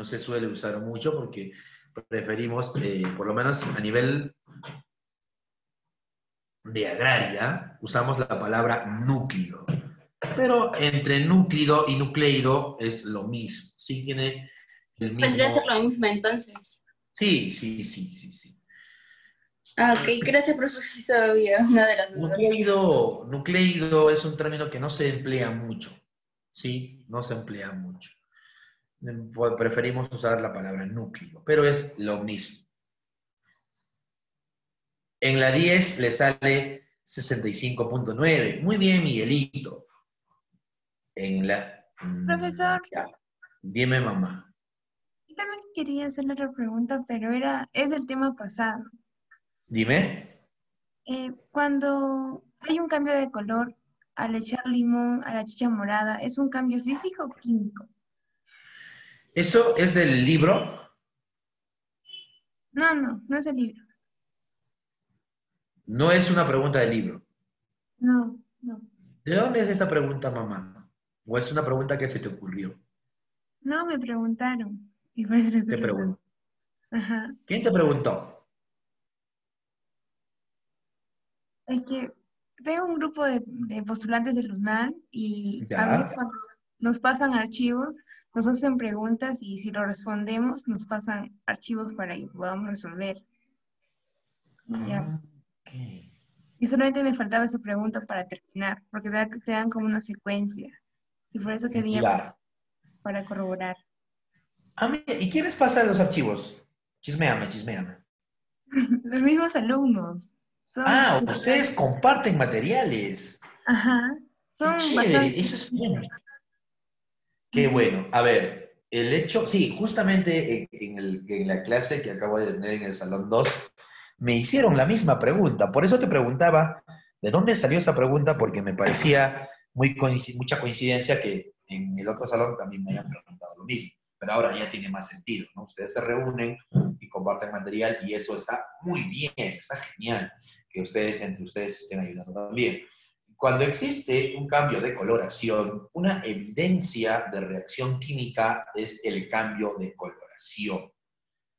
se suele usar mucho porque preferimos, por lo menos a nivel de agraria, usamos la palabra núclido. Pero entre núclido y nucleido es lo mismo. Sí, tiene el Vendría a mismo... ser lo mismo entonces. Sí, sí, sí, sí, sí. Ah, ok, gracias, profesor. Sí sabía una de las dudas. Nucleido es un término que no se emplea mucho. Sí, no se emplea mucho. Preferimos usar la palabra núcleo, pero es lo mismo. En la 10 le sale 65.9. Muy bien, Miguelito. En la... Profesor, ya. Dime, mamá. yo también quería hacerle otra pregunta, pero es el tema pasado. Dime. Cuando hay un cambio de color al echar limón a la chicha morada, ¿es un cambio físico o químico? ¿Eso es del libro? No, no, no es el libro. No es una pregunta del libro. No, no. ¿De dónde es esa pregunta, mamá? ¿O es una pregunta que se te ocurrió? No me preguntaron. Y por eso le estoy Te preguntando. pregunto. Ajá. ¿Quién te preguntó? Es que tengo un grupo de postulantes del UNAL y a veces Ya. cuando nos pasan archivos, nos hacen preguntas y si lo respondemos, nos pasan archivos para que podamos resolver. Y ya. Ah, ok. Y solamente me faltaba esa pregunta para terminar, porque te dan como una secuencia. Y por eso quería Ya. para corroborar. ¿Y quiénes pasan los archivos? Chisméame, chisméame. Los mismos alumnos son, Ah, ustedes comparten materiales. ajá, Qué son chévere, bastante. eso es bueno. Qué Ujú. bueno. A ver, el hecho, sí, justamente en la clase que acabo de tener en el Salón 2 me hicieron la misma pregunta. Por eso te preguntaba, ¿de dónde salió esa pregunta? Porque me parecía mucha coincidencia que en el otro salón también me hayan preguntado lo mismo. Pero ahora ya tiene más sentido, ¿no? Ustedes se reúnen y comparten material y eso está muy bien, está genial que ustedes entre ustedes estén ayudando también. Cuando existe un cambio de coloración, una evidencia de reacción química es el cambio de coloración.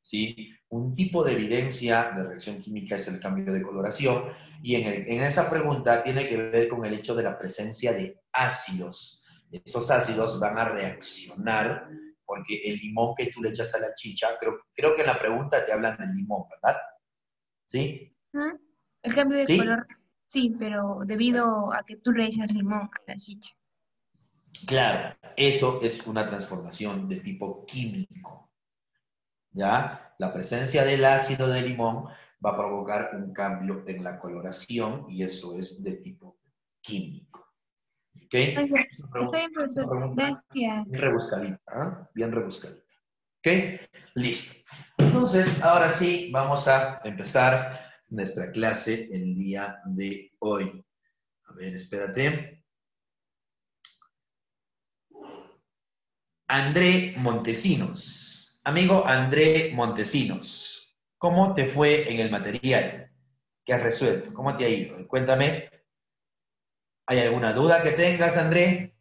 ¿Sí? Un tipo de evidencia de reacción química es el cambio de coloración y en esa pregunta tiene que ver con el hecho de la presencia de ácidos. Esos ácidos van a reaccionar porque el limón que tú le echas a la chicha, creo que en la pregunta te hablan del limón, ¿verdad? ¿Sí? Ajá. El cambio de ¿Sí? color, sí, pero debido a que tú le echas limón a la chicha. Claro, eso es una transformación de tipo químico. ¿Ya? La presencia del ácido de limón va a provocar un cambio en la coloración y eso es de tipo químico. ¿Ok? Ah, ya. Es Está bien, una profesor. pregunta Gracias. bien rebuscadita, ¿eh? Bien rebuscadita. ¿Ok? Listo. Entonces, ahora sí, vamos a empezar nuestra clase el día de hoy. A ver, espérate. André Montesinos. Amigo André Montesinos, ¿cómo te fue en el material que has resuelto? ¿Cómo te ha ido? Cuéntame. ¿Hay alguna duda que tengas, André?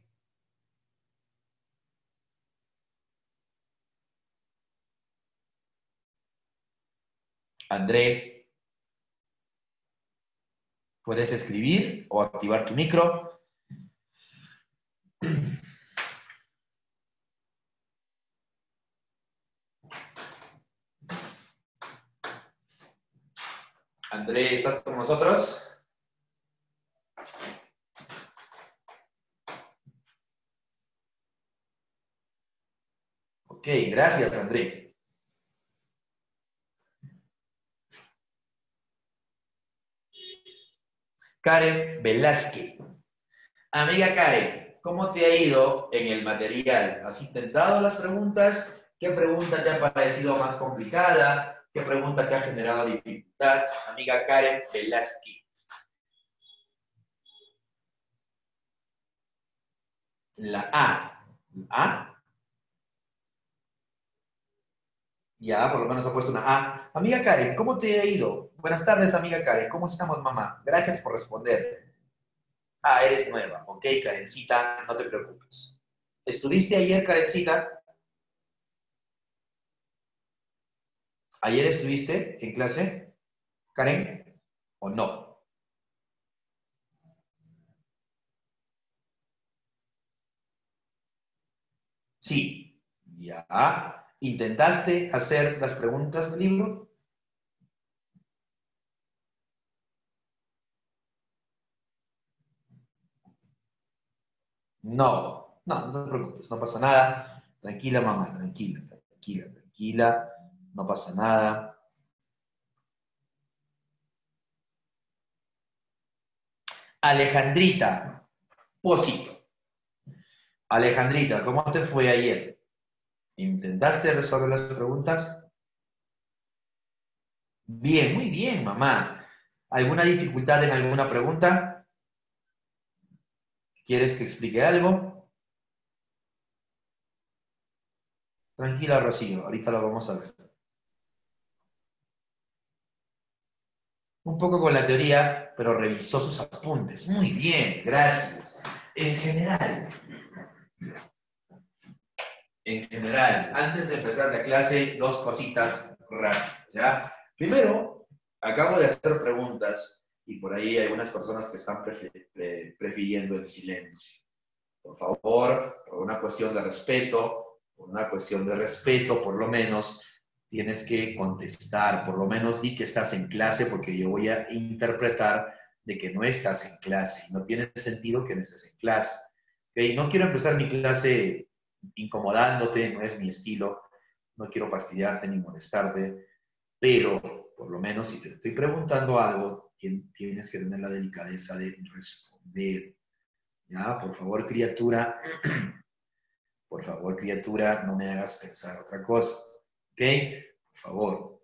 André, ¿puedes escribir o activar tu micro? André, ¿estás con nosotros? Ok, gracias, André. Karen Velázquez. Amiga Karen, ¿cómo te ha ido en el material? ¿Has intentado las preguntas? ¿Qué pregunta te ha parecido más complicada? ¿Qué pregunta te ha generado dificultad? Amiga Karen Velázquez. La A. ¿A? Ya, por lo menos ha puesto una A. Amiga Karen, ¿cómo te ha ido? Buenas tardes, amiga Karen. ¿Cómo estamos, mamá? Gracias por responder. Ah, eres nueva. Ok, Karencita, no te preocupes. ¿Estuviste ayer, Karencita? ¿Ayer estuviste en clase, Karen, o no? Sí. Ya. ¿Intentaste hacer las preguntas del libro? No. No, no te preocupes, no pasa nada. Tranquila, mamá, tranquila, tranquila, tranquila. No pasa nada. Alejandrita, Posito. Alejandrita, ¿cómo te fue ayer? ¿Intentaste resolver las preguntas? Bien, muy bien, mamá. ¿Alguna dificultad en alguna pregunta? ¿Quieres que explique algo? Tranquila, Rocío, ahorita lo vamos a ver. Un poco con la teoría, pero revisó sus apuntes. Muy bien, gracias. En general, antes de empezar la clase, dos cositas rápidas, ¿ya? Primero, acabo de hacer preguntas y por ahí hay algunas personas que están prefiriendo el silencio. Por favor, por una cuestión de respeto, por lo menos tienes que contestar, por lo menos di que estás en clase porque yo voy a interpretar de que no estás en clase y no tiene sentido que no estés en clase. ¿Okay? No quiero empezar mi clase incomodándote, no es mi estilo, no quiero fastidiarte ni molestarte, pero por lo menos si te estoy preguntando algo, tienes que tener la delicadeza de responder. Ya, por favor, criatura, no me hagas pensar otra cosa. ¿Ok? Por favor.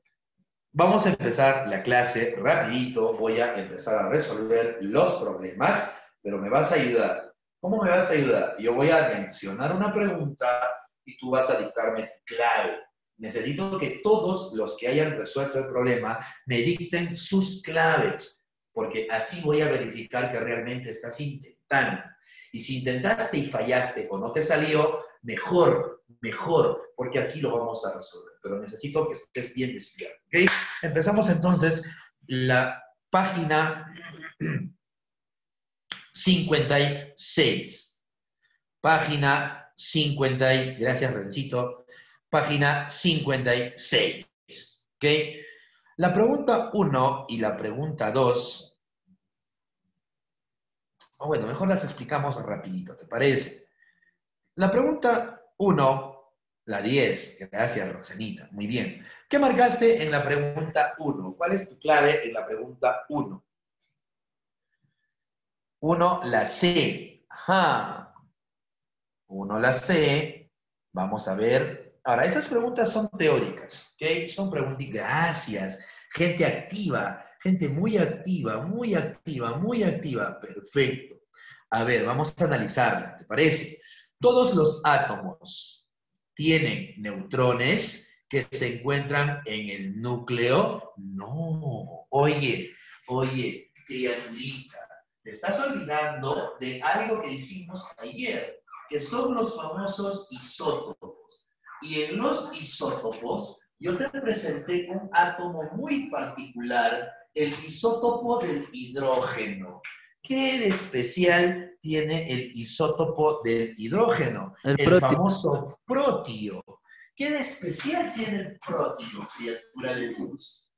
Vamos a empezar la clase rapidito. Voy a empezar a resolver los problemas, pero me vas a ayudar. ¿Cómo me vas a ayudar? Yo voy a mencionar una pregunta y tú vas a dictarme tu clave. Necesito que todos los que hayan resuelto el problema me dicten sus claves, porque así voy a verificar que realmente estás intentando. Y si intentaste y fallaste o no te salió, mejor, porque aquí lo vamos a resolver. Pero necesito que estés bien despierto, ¿ok? Empezamos entonces la página 56. Página 50, gracias Rencito. Página 56, ¿ok? La pregunta 1 y la pregunta 2. Bueno, mejor las explicamos rapidito, ¿te parece? La pregunta 1, la 10. Gracias, Rosanita. Muy bien. ¿Qué marcaste en la pregunta 1? ¿Cuál es tu clave en la pregunta 1? 1, la C. Ajá. 1, la C. Vamos a ver. Ahora, esas preguntas son teóricas, ¿ok? Son preguntas. Gracias. Gente activa, gente muy activa, muy activa, muy activa. Perfecto. A ver, vamos a analizarla, ¿te parece? Todos los átomos tienen neutrones que se encuentran en el núcleo. No. Oye, criaturita, te estás olvidando de algo que hicimos ayer, que son los famosos isótopos. Y en los isótopos, yo te presenté un átomo muy particular, el isótopo del hidrógeno. ¿Qué de especial tiene el isótopo del hidrógeno? El famoso protio. ¿Qué de especial tiene el protio, criatura de Dios?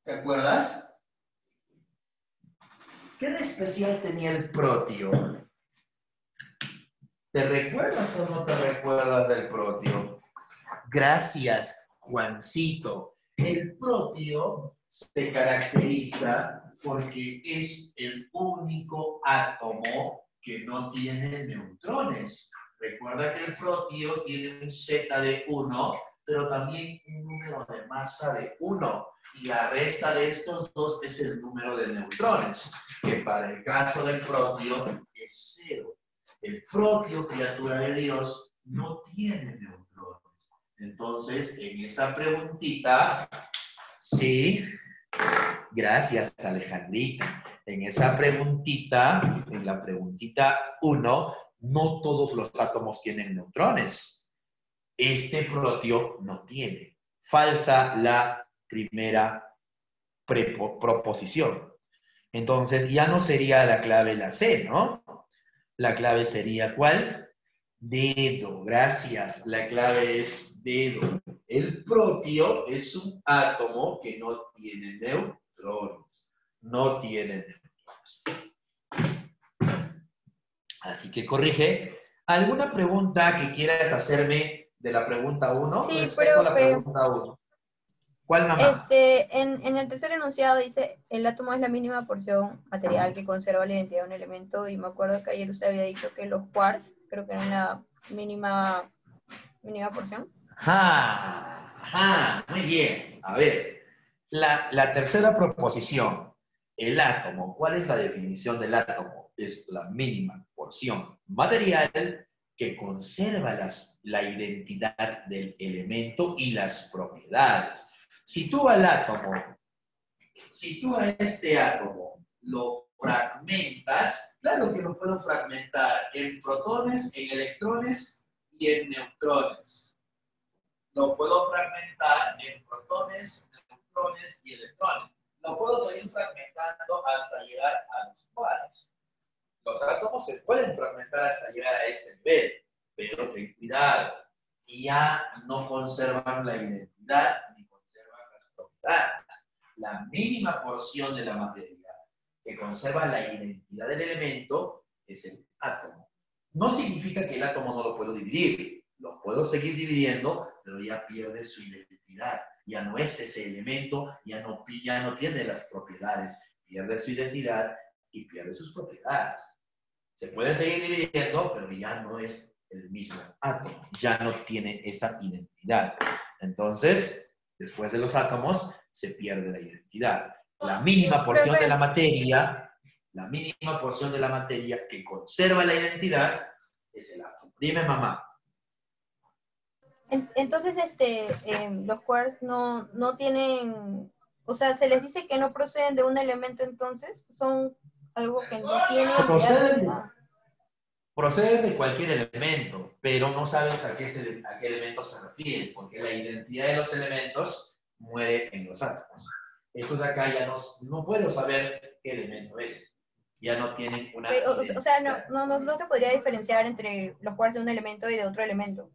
¿Te acuerdas? ¿Qué de especial tenía el protio? ¿Te recuerdas o no te recuerdas del protio? Gracias, Juancito. El protio se caracteriza porque es el único átomo que no tiene neutrones. Recuerda que el protio tiene un Z de 1, pero también un número de masa de 1. Y la resta de estos dos es el número de neutrones, que para el caso del protio es 0. El protio, criatura de Dios, no tiene neutrones. Entonces, en esa preguntita, sí, gracias, Alejandrita. En esa preguntita, en la preguntita 1, no todos los átomos tienen neutrones. Este protio no tiene. Falsa la primera proposición. Entonces ya no sería la clave la C, ¿no? La clave sería ¿cuál? Dedo, gracias. La clave es dedo. El protio es un átomo que no tiene neutrones. No tiene neutrones. Así que corrige. ¿Alguna pregunta que quieras hacerme de la pregunta 1 Sí, respecto a la profe. pregunta 1? ¿Cuál, mamá? En el tercer enunciado dice, el átomo es la mínima porción material que conserva la identidad de un elemento, y me acuerdo que ayer usted había dicho que los quarks, creo que eran la mínima porción. Muy bien. A ver, la tercera proposición, el átomo. ¿Cuál es la definición del átomo? Es la mínima porción material que conserva la identidad del elemento y las propiedades. Si tú a este átomo lo fragmentas, claro que lo puedo fragmentar en protones, en electrones y en neutrones. Lo puedo fragmentar en protones, neutrones y electrones. Lo puedo seguir fragmentando hasta llegar a los quarks. Los átomos se pueden fragmentar hasta llegar a ese nivel, pero ten cuidado, ya no conservan la identidad ni conservan las propiedades. La mínima porción de la materia que conserva la identidad del elemento es el átomo. No significa que el átomo no lo puedo dividir. Lo puedo seguir dividiendo, pero ya pierde su identidad. Ya no es ese elemento, ya no tiene las propiedades. Pierde su identidad y pierde sus propiedades. Se puede seguir dividiendo, pero ya no es el mismo átomo. Ya no tiene esa identidad. Entonces, después de los átomos, se pierde la identidad. La mínima porción de la materia que conserva la identidad es el átomo. Dime, mamá. Entonces, los quarks no tienen, o sea, se les dice que no proceden de un elemento, entonces, son algo que no tiene. Proceden de cualquier elemento, pero no sabes a qué elemento se refiere, porque la identidad de los elementos muere en los átomos. Entonces acá ya no puedo saber qué elemento es. Ya no tienen una identidad. O sea, no se podría diferenciar entre los quarks de un elemento y de otro elemento.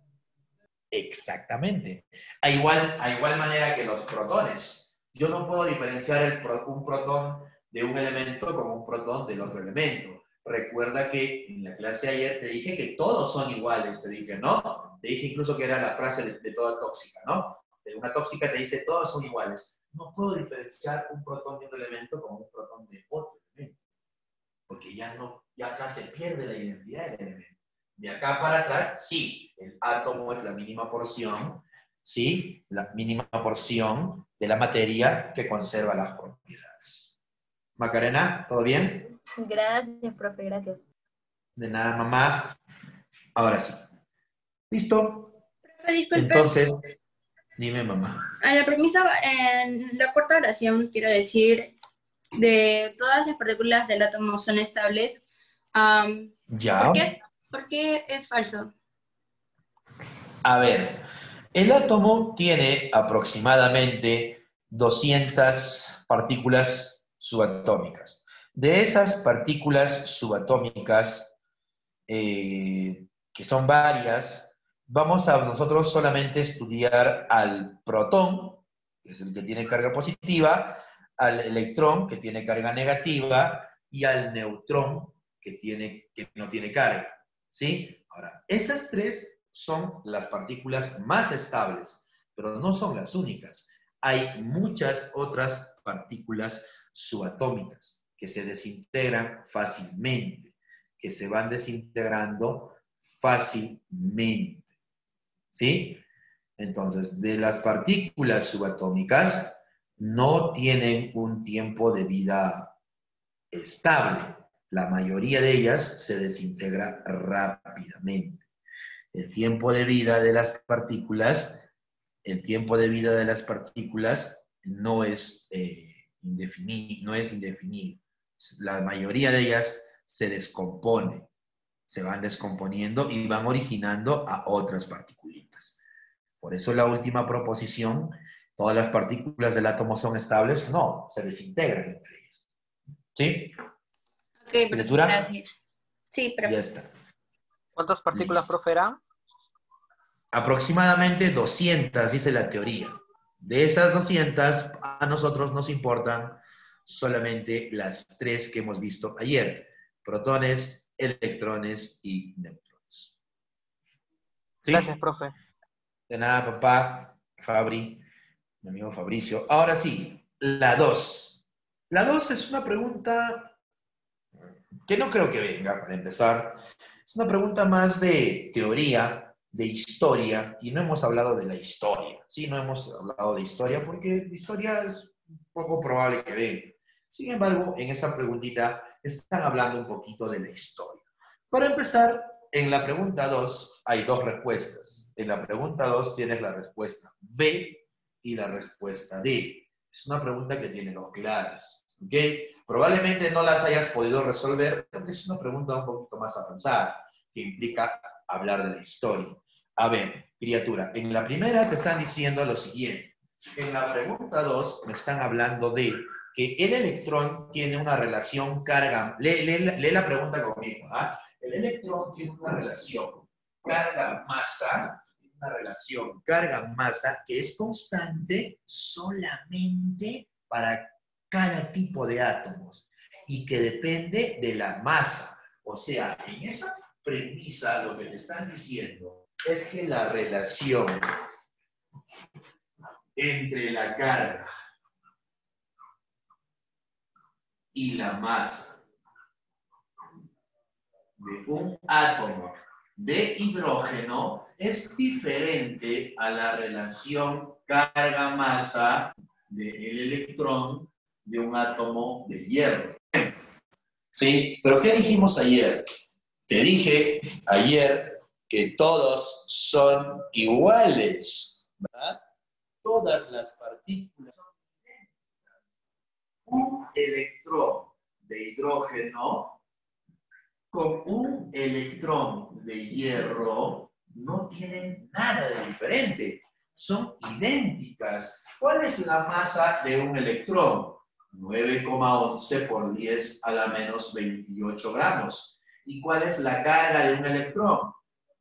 Exactamente. A igual manera que los protones. Yo no puedo diferenciar un protón de un elemento con un protón del otro elemento. Recuerda que en la clase de ayer te dije que todos son iguales, te dije, ¿no? Te dije incluso que era la frase de toda tóxica, ¿no? De una tóxica te dice, todos son iguales. No puedo diferenciar un protón de un elemento con un protón de otro elemento. Porque ya acá se pierde la identidad del elemento. De acá para atrás, sí, el átomo es la mínima porción, ¿sí? La mínima porción de la materia que conserva las propiedades. Macarena, ¿todo bien? Gracias, profe, gracias. De nada, mamá. Ahora sí. ¿Listo? Profe, disculpe. Entonces, dime, mamá. A la premisa, en la cuarta oración, quiero decir, de todas las partículas del átomo son estables. Ya. ¿Por qué es falso? A ver, el átomo tiene aproximadamente 200 partículas subatómicas. De esas partículas subatómicas, que son varias, vamos a nosotros solamente estudiar al protón, que es el que tiene carga positiva, al electrón, que tiene carga negativa, y al neutrón, que no tiene carga. ¿Sí? Ahora, esas tres son las partículas más estables, pero no son las únicas. Hay muchas otras partículas subatómicas que se desintegran fácilmente, que se van desintegrando fácilmente. ¿Sí? Entonces, de las partículas subatómicas no tienen un tiempo de vida estable. La mayoría de ellas se desintegra rápidamente. El tiempo de vida de las partículas no es indefinido. La mayoría de ellas se descompone, se van descomponiendo y van originando a otras partículitas. Por eso la última proposición, todas las partículas del átomo son estables, no, se desintegran entre ellas. ¿Sí? Ok, profe, ¿Lectura? gracias. Sí, Ya profe. está. ¿Cuántas partículas, Listo. profe, eran? Aproximadamente 200, dice la teoría. De esas 200, a nosotros nos importan solamente las 3 que hemos visto ayer. Protones, electrones y neutrones. ¿Sí? Gracias, profe. De nada, papá, Fabri, mi amigo Fabricio. Ahora sí, la 2. La 2 es una pregunta que no creo que venga, para empezar. Es una pregunta más de teoría, de historia, y no hemos hablado de la historia. Sí, no hemos hablado de historia porque la historia es poco probable que venga. Sin embargo, en esa preguntita están hablando un poquito de la historia. Para empezar, en la pregunta 2 hay 2 respuestas. En la pregunta 2 tienes la respuesta B y la respuesta D. Es una pregunta que tiene 2 claves. ¿Ok? Probablemente no las hayas podido resolver porque es una pregunta un poquito más avanzada que implica hablar de la historia. A ver, criatura, en la primera te están diciendo lo siguiente. En la pregunta 2 me están hablando de que el electrón tiene una relación carga. Lee la pregunta conmigo. ¿Ah? El electrón tiene una relación carga-masa, que es constante solamente para cada tipo de átomos y que depende de la masa. O sea, en esa premisa lo que te están diciendo es que la relación entre la carga y la masa de un átomo de hidrógeno es diferente a la relación carga-masa del electrón de un átomo de hierro. Sí, pero ¿qué dijimos ayer? Te dije ayer que todos son iguales, ¿verdad? Todas las partículas son idénticas. Un electrón de hidrógeno con un electrón de hierro no tienen nada de diferente. Son idénticas. ¿Cuál es la masa de un electrón? 9,11 por 10 a la menos 28 gramos. ¿Y cuál es la carga de un electrón?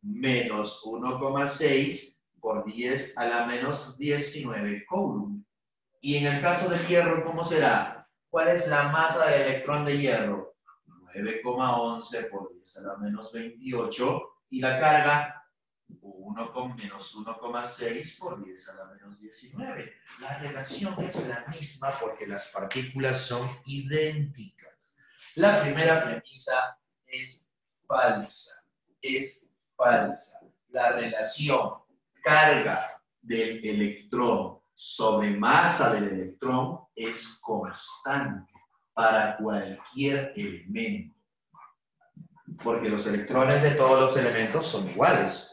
Menos 1,6 por 10 a la menos 19 coulomb. Y en el caso del hierro, ¿cómo será? ¿Cuál es la masa del electrón de hierro? 9,11 por 10 a la menos 28. Y la carga, menos 1,6 por 10 a la menos 19. La relación es la misma porque las partículas son idénticas. La primera premisa es falsa. Es falsa. La relación carga del electrón sobre masa del electrón es constante para cualquier elemento. Porque los electrones de todos los elementos son iguales.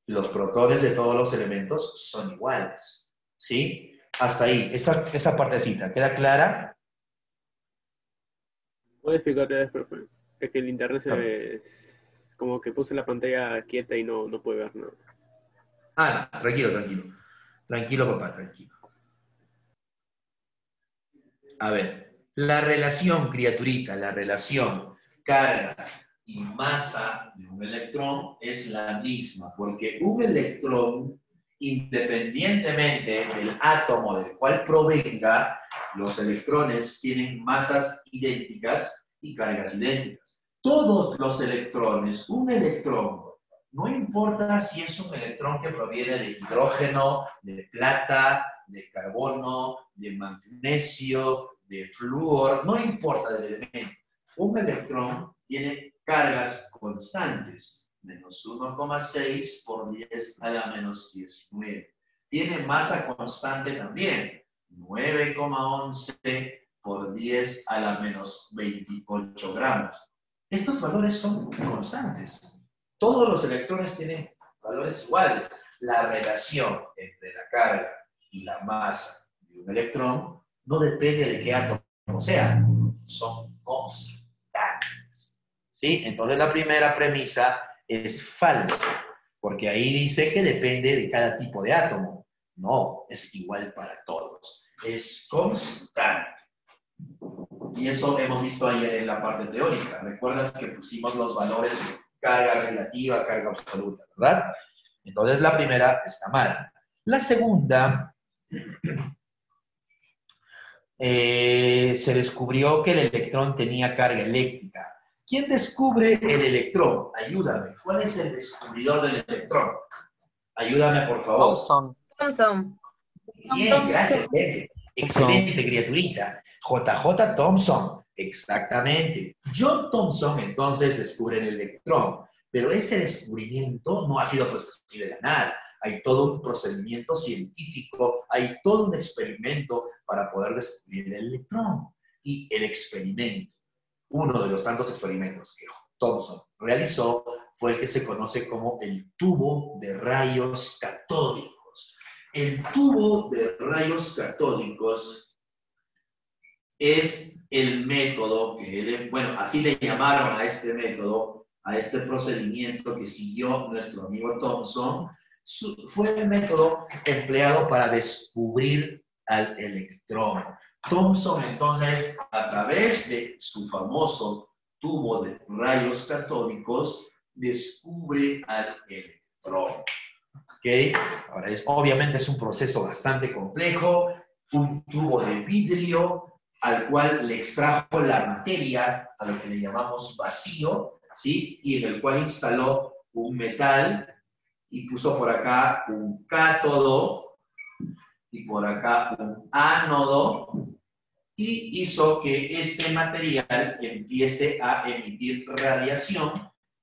Los protones de todos los elementos son iguales. ¿Sí? Hasta ahí. Esa partecita, ¿queda clara? ¿Puede explicar otra vez, profe? Es que el internet como que puse la pantalla quieta y no puede ver nada. Ah, tranquilo, tranquilo. Tranquilo, papá, tranquilo. A ver, la relación, criaturita, la relación carga y masa de un electrón es la misma, porque un electrón, independientemente del átomo del cual provenga, los electrones tienen masas idénticas y cargas idénticas. Todos los electrones, un electrón, no importa si es un electrón que proviene de hidrógeno, de plata, de carbono, de magnesio, de flúor, no importa del elemento. Un electrón tiene cargas constantes, menos 1,6 por 10 a la menos 19. Tiene masa constante también, 9,11 por 10 a la menos 28 gramos. Estos valores son constantes. Todos los electrones tienen valores iguales. La relación entre la carga y la masa de un electrón no depende de qué átomo sea, son constantes. ¿Sí? Entonces la primera premisa es falsa. porque ahí dice que depende de cada tipo de átomo. No, es igual para todos. Es constante. Y eso hemos visto ayer en la parte teórica. ¿Recuerdas que pusimos los valores de carga relativa, carga absoluta, verdad? Entonces la primera está mal. La segunda, se descubrió que el electrón tenía carga eléctrica. ¿Quién descubre el electrón? Ayúdame. ¿Cuál es el descubridor del electrón? Ayúdame, por favor. Thomson. Bien, gracias, Pepe. Excelente, criaturita. JJ Thomson, exactamente. John Thomson entonces descubre el electrón, pero ese descubrimiento no ha sido pues así de la nada. Hay todo un procedimiento científico, hay todo un experimento para poder descubrir el electrón. Y el experimento, uno de los tantos experimentos que Thomson realizó, fue el que se conoce como el tubo de rayos catódicos. El tubo de rayos catódicos es el método que él, bueno, así le llamaron a este método, a este procedimiento que siguió nuestro amigo Thomson, fue el método empleado para descubrir al electrón. Thomson, entonces, a través de su famoso tubo de rayos catódicos, descubre al electrón. ¿Okay? Ahora, obviamente es un proceso bastante complejo, un tubo de vidrio al cual le extrajo la materia, a lo que le llamamos vacío, ¿sí? Y en el cual instaló un metal y puso por acá un cátodo y por acá un ánodo y hizo que este material empiece a emitir radiación.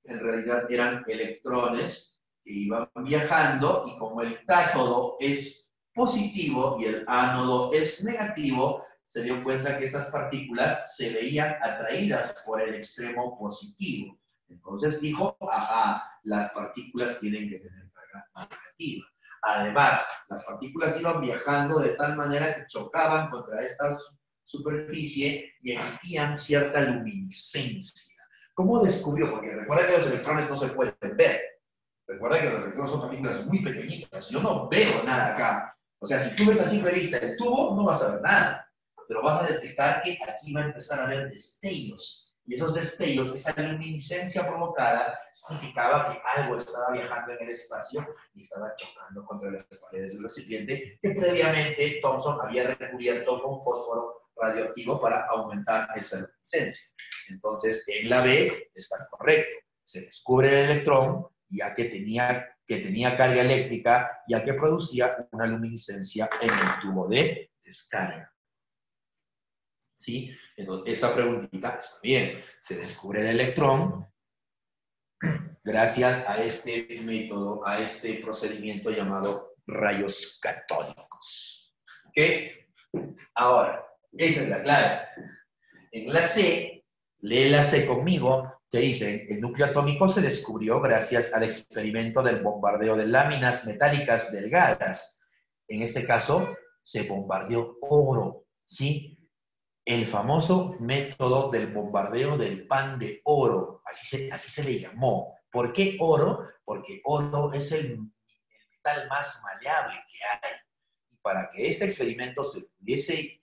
En realidad eran electrones que iban viajando y como el cátodo es positivo y el ánodo es negativo, se dio cuenta que estas partículas se veían atraídas por el extremo positivo. Entonces dijo, ajá, las partículas tienen que tener carga negativa. Además, las partículas iban viajando de tal manera que chocaban contra esta superficie y emitían cierta luminiscencia. ¿Cómo descubrió? Porque recuerda que los electrones no se pueden ver. Recuerda que los electrones son partículas muy pequeñitas. Yo no veo nada acá. O sea, si tú ves a simple vista el tubo, no vas a ver nada. Pero vas a detectar que aquí va a empezar a haber destellos. Y esos destellos, esa luminiscencia provocada, significaba que algo estaba viajando en el espacio y estaba chocando contra las paredes del recipiente que previamente Thomson había recubierto con fósforo radioactivo para aumentar esa luminiscencia. Entonces, en la B está correcto. Se descubre el electrón, ya que tenía carga eléctrica, ya que producía una luminiscencia en el tubo de descarga. ¿Sí? Entonces, esta preguntita está bien. Se descubre el electrón gracias a este método, a este procedimiento llamado rayos catódicos. ¿Ok? Ahora, esa es la clave. En la C, léela C conmigo, te dicen, el núcleo atómico se descubrió gracias al experimento del bombardeo de láminas metálicas delgadas. En este caso, se bombardeó oro, ¿sí? El famoso método del bombardeo del pan de oro, así se le llamó. ¿Por qué oro? Porque oro es el metal más maleable que hay. Y para que este experimento se pudiese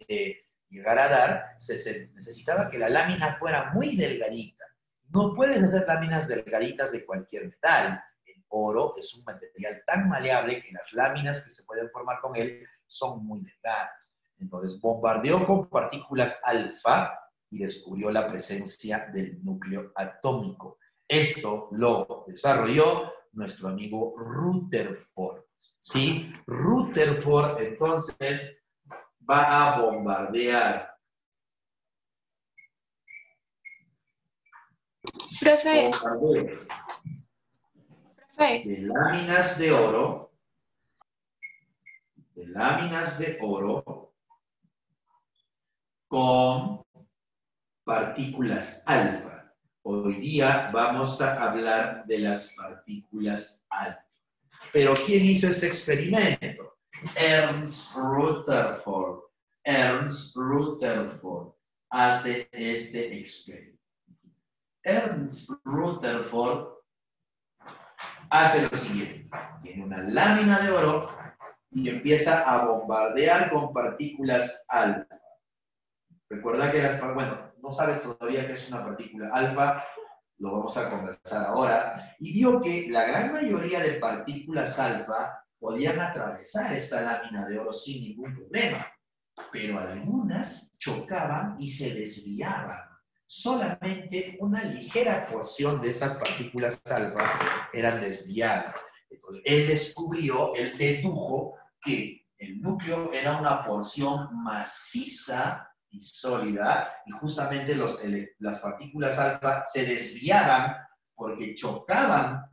llegar a dar, se necesitaba que la lámina fuera muy delgadita. No puedes hacer láminas delgaditas de cualquier metal. El oro es un material tan maleable que las láminas que se pueden formar con él son muy delgadas. Entonces, bombardeó con partículas alfa y descubrió la presencia del núcleo atómico. Esto lo desarrolló nuestro amigo Rutherford. ¿Sí? Rutherford, entonces, va a bombardear. Profe, Bombardeo profe, de láminas de oro, con partículas alfa. Hoy día vamos a hablar de las partículas alfa. Pero ¿quién hizo este experimento? Ernst Rutherford. Ernst Rutherford hace este experimento. Ernst Rutherford hace lo siguiente. Tiene una lámina de oro y empieza a bombardear con partículas alfa. Recuerda que bueno, no sabes todavía qué es una partícula alfa, lo vamos a conversar ahora, y vio que la gran mayoría de partículas alfa podían atravesar esta lámina de oro sin ningún problema, pero algunas chocaban y se desviaban. Solamente una ligera porción de esas partículas alfa eran desviadas. Entonces, él dedujo que el núcleo era una porción maciza y sólida, y justamente las partículas alfa se desviaban porque chocaban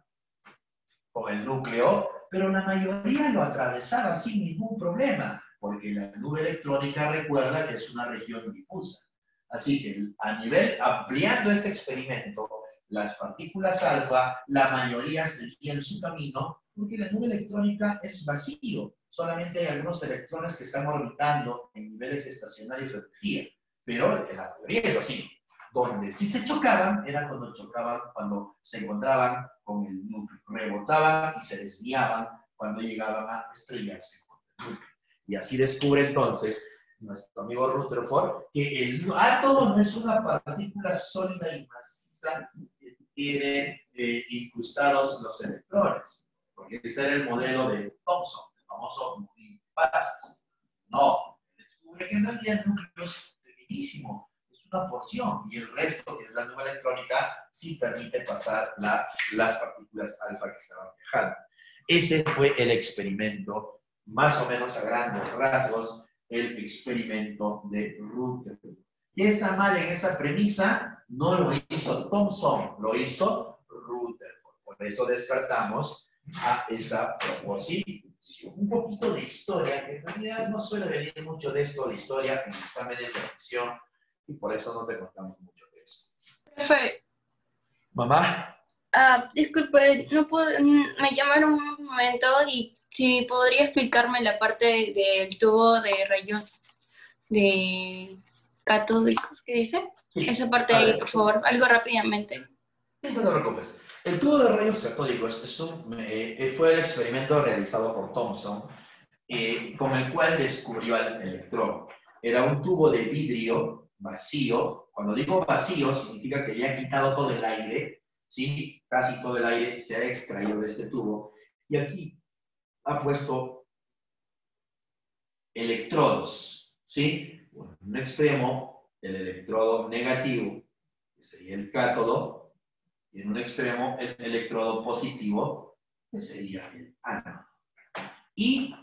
con el núcleo, pero la mayoría lo atravesaba sin ningún problema, porque la nube electrónica, recuerda que es una región difusa. Así que ampliando este experimento, las partículas alfa, la mayoría seguían su camino, porque la nube electrónica es vacío. Solamente hay algunos electrones que están orbitando en niveles estacionarios de energía, pero la mayoría es vacío. Donde sí se chocaban, era cuando se encontraban con el núcleo. Rebotaban y se desviaban cuando llegaban a estrellarse con el núcleo. Y así descubre entonces nuestro amigo Rutherford que el átomo no es una partícula sólida y maciza que tiene incrustados los electrones, porque ese era el modelo de Thomson, el famoso multifases. No, descubre que en realidad el núcleo es pequeñísimo, es una porción, y el resto, que es la nube electrónica, sí permite pasar las partículas alfa que estaban viajando. Ese fue el experimento, más o menos a grandes rasgos, el experimento de Rutherford. ¿Qué está mal en esa premisa? No lo hizo Thomson, lo hizo Rutherford. Por eso descartamos a esa proposición. Un poquito de historia, que en realidad no suele venir mucho de esto, la historia en exámenes de admisión, y por eso no te contamos mucho de eso. Profe, ¿Mamá? disculpe, no puedo, me llamaron un momento y si podría explicarme la parte del tubo de rayos de catódicos que dice. Sí. Esa parte A ahí, ver, por favor, algo rápidamente. Sí, no te preocupes. El tubo de rayos catódicos fue el experimento realizado por Thomson, con el cual descubrió el electrón. Era un tubo de vidrio vacío. Cuando digo vacío, significa que ya ha quitado todo el aire, ¿sí? Casi todo el aire se ha extraído de este tubo. Y aquí ha puesto electrodos, ¿sí? Bueno, en un extremo, el electrodo negativo, que sería el cátodo, y en un extremo, el electrodo positivo, que sería el ánodo. Y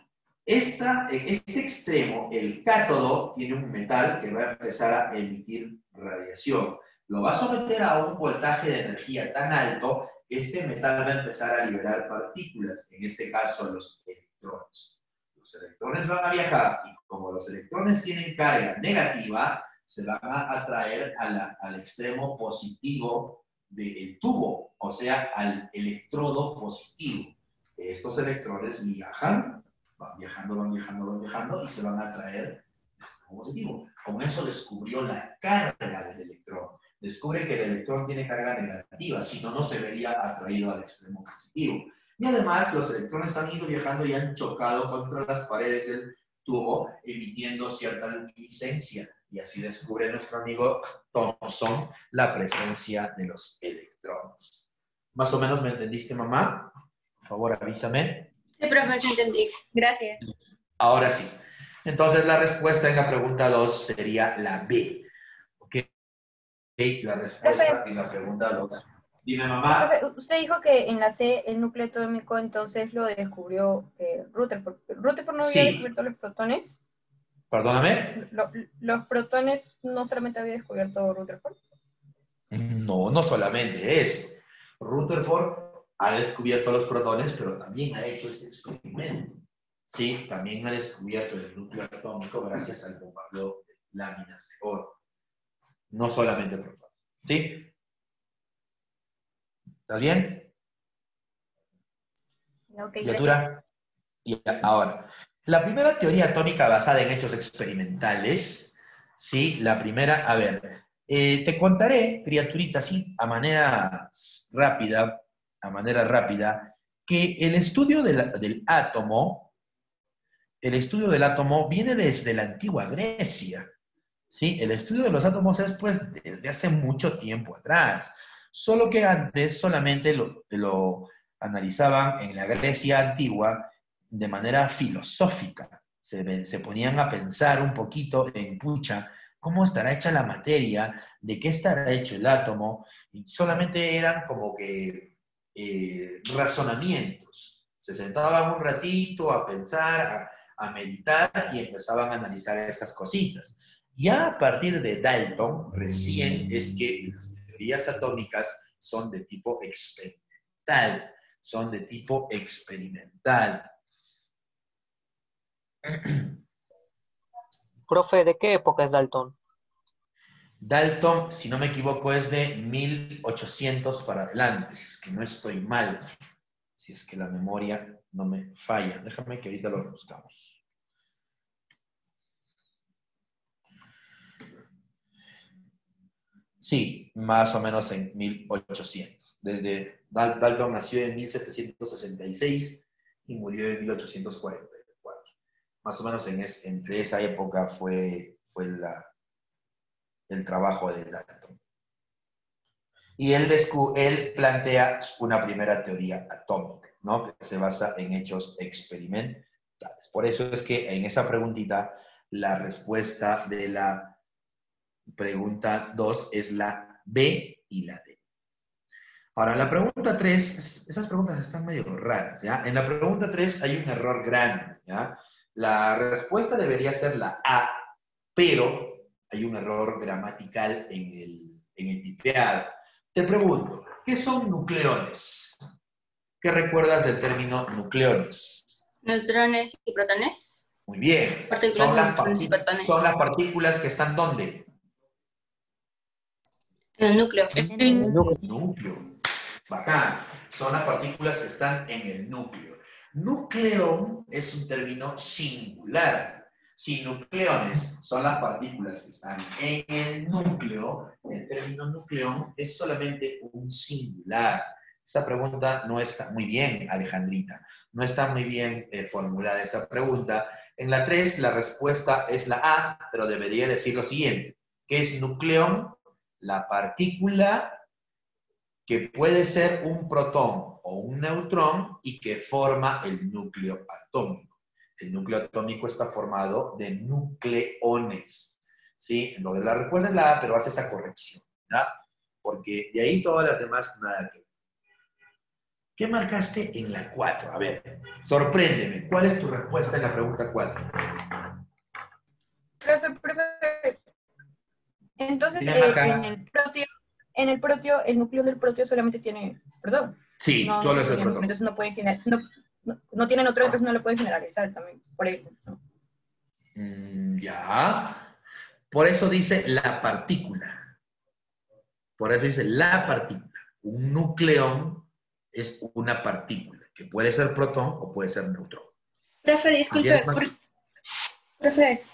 este extremo, el cátodo, tiene un metal que va a empezar a emitir radiación. Lo va a someter a un voltaje de energía tan alto que este metal va a empezar a liberar partículas, en este caso los electrones. Los electrones van a viajar y como los electrones tienen carga negativa, se van a atraer al extremo positivo del tubo, o sea, al electrodo positivo. Estos electrones viajan, van viajando y se van a atraer al extremo positivo. Con eso descubrió la carga del electrón. Descubre que el electrón tiene carga negativa, si no, no se vería atraído al extremo positivo. Y además, los electrones han ido viajando y han chocado contra las paredes del tubo, emitiendo cierta luminiscencia. Y así descubre nuestro amigo Thomson la presencia de los electrones. ¿Más o menos me entendiste, mamá? Por favor, avísame. Sí, profe, sí entendí. Gracias. Ahora sí. Entonces, la respuesta en la pregunta 2 sería la B. ¿Ok? La respuesta en la pregunta 2. Dime, mamá. Profe, usted dijo que en la C el núcleo atómico entonces lo descubrió Rutherford. ¿Rutherford no había Sí. descubierto los protones? Perdóname. ¿Los protones no solamente había descubierto Rutherford? No, no solamente eso. Rutherford ha descubierto los protones, pero también ha hecho este experimento. Sí, también ha descubierto el núcleo atómico gracias al bombardeo de láminas de oro. No solamente protones. ¿Sí? ¿Está bien? Ok, ¿Criatura? Y ahora, la primera teoría atómica basada en hechos experimentales, ¿sí? La primera, a ver, te contaré, criaturita, así, a manera rápida, que el estudio del átomo viene desde la antigua Grecia. ¿Sí? El estudio de los átomos es pues desde hace mucho tiempo atrás. Solo que antes solamente lo analizaban en la Grecia antigua de manera filosófica. Se ponían a pensar un poquito en, pucha, ¿cómo estará hecha la materia? ¿De qué estará hecho el átomo? Y solamente eran como que razonamientos. Se sentaban un ratito a pensar, a meditar y empezaban a analizar estas cositas. Ya a partir de Dalton, recién es que las teorías atómicas son de tipo experimental. Son de tipo experimental. Profe, ¿de qué época es Dalton? Dalton, si no me equivoco, es de 1800 para adelante, si es que no estoy mal, si es que la memoria no me falla. Déjame que ahorita lo buscamos. Sí, más o menos en 1800. Dalton nació en 1766 y murió en 1844. Más o menos entre esa época fue el trabajo de Dalton. Y él plantea una primera teoría atómica, ¿no? Que se basa en hechos experimentales. Por eso es que en esa preguntita, la respuesta de la pregunta 2 es la B y la D. Ahora, la pregunta 3, esas preguntas están medio raras, ¿ya? En la pregunta 3 hay un error grande, ¿ya? La respuesta debería ser la A, pero hay un error gramatical en el tipeado. Te pregunto, ¿qué son nucleones? ¿Qué recuerdas del término nucleones? Neutrones y protones. Muy bien. Partículas Son las partículas que están ¿dónde? En el núcleo. En el núcleo. Núcleo. Bacán. Son las partículas que están en el núcleo. Nucleón es un término singular. Si nucleones son las partículas que están en el núcleo, el término nucleón es solamente un singular. Esta pregunta no está muy bien, Alejandrita. No está muy bien formulada esta pregunta. En la 3, la respuesta es la A, pero debería decir lo siguiente. ¿Qué es nucleón? La partícula que puede ser un protón o un neutrón y que forma el núcleo atómico. El núcleo atómico está formado de nucleones, ¿sí? Entonces la respuesta es la A, pero hace esta corrección, ¿ya? Porque de ahí todas las demás nada que ver. ¿Qué marcaste en la 4? A ver, sorpréndeme. ¿Cuál es tu respuesta en la pregunta 4? Profe. Entonces, Dígame acá. en el proteo, el núcleo del proteo solamente tiene protón. Sí, No solo es el tiene, protón. entonces no puede generar, no tiene neutrón, entonces no lo puede generalizar también, por ahí, ¿no? Ya. Por eso dice la partícula. Por eso dice la partícula. Un nucleón es una partícula, que puede ser protón o puede ser neutrón. Profe, disculpe. Profe,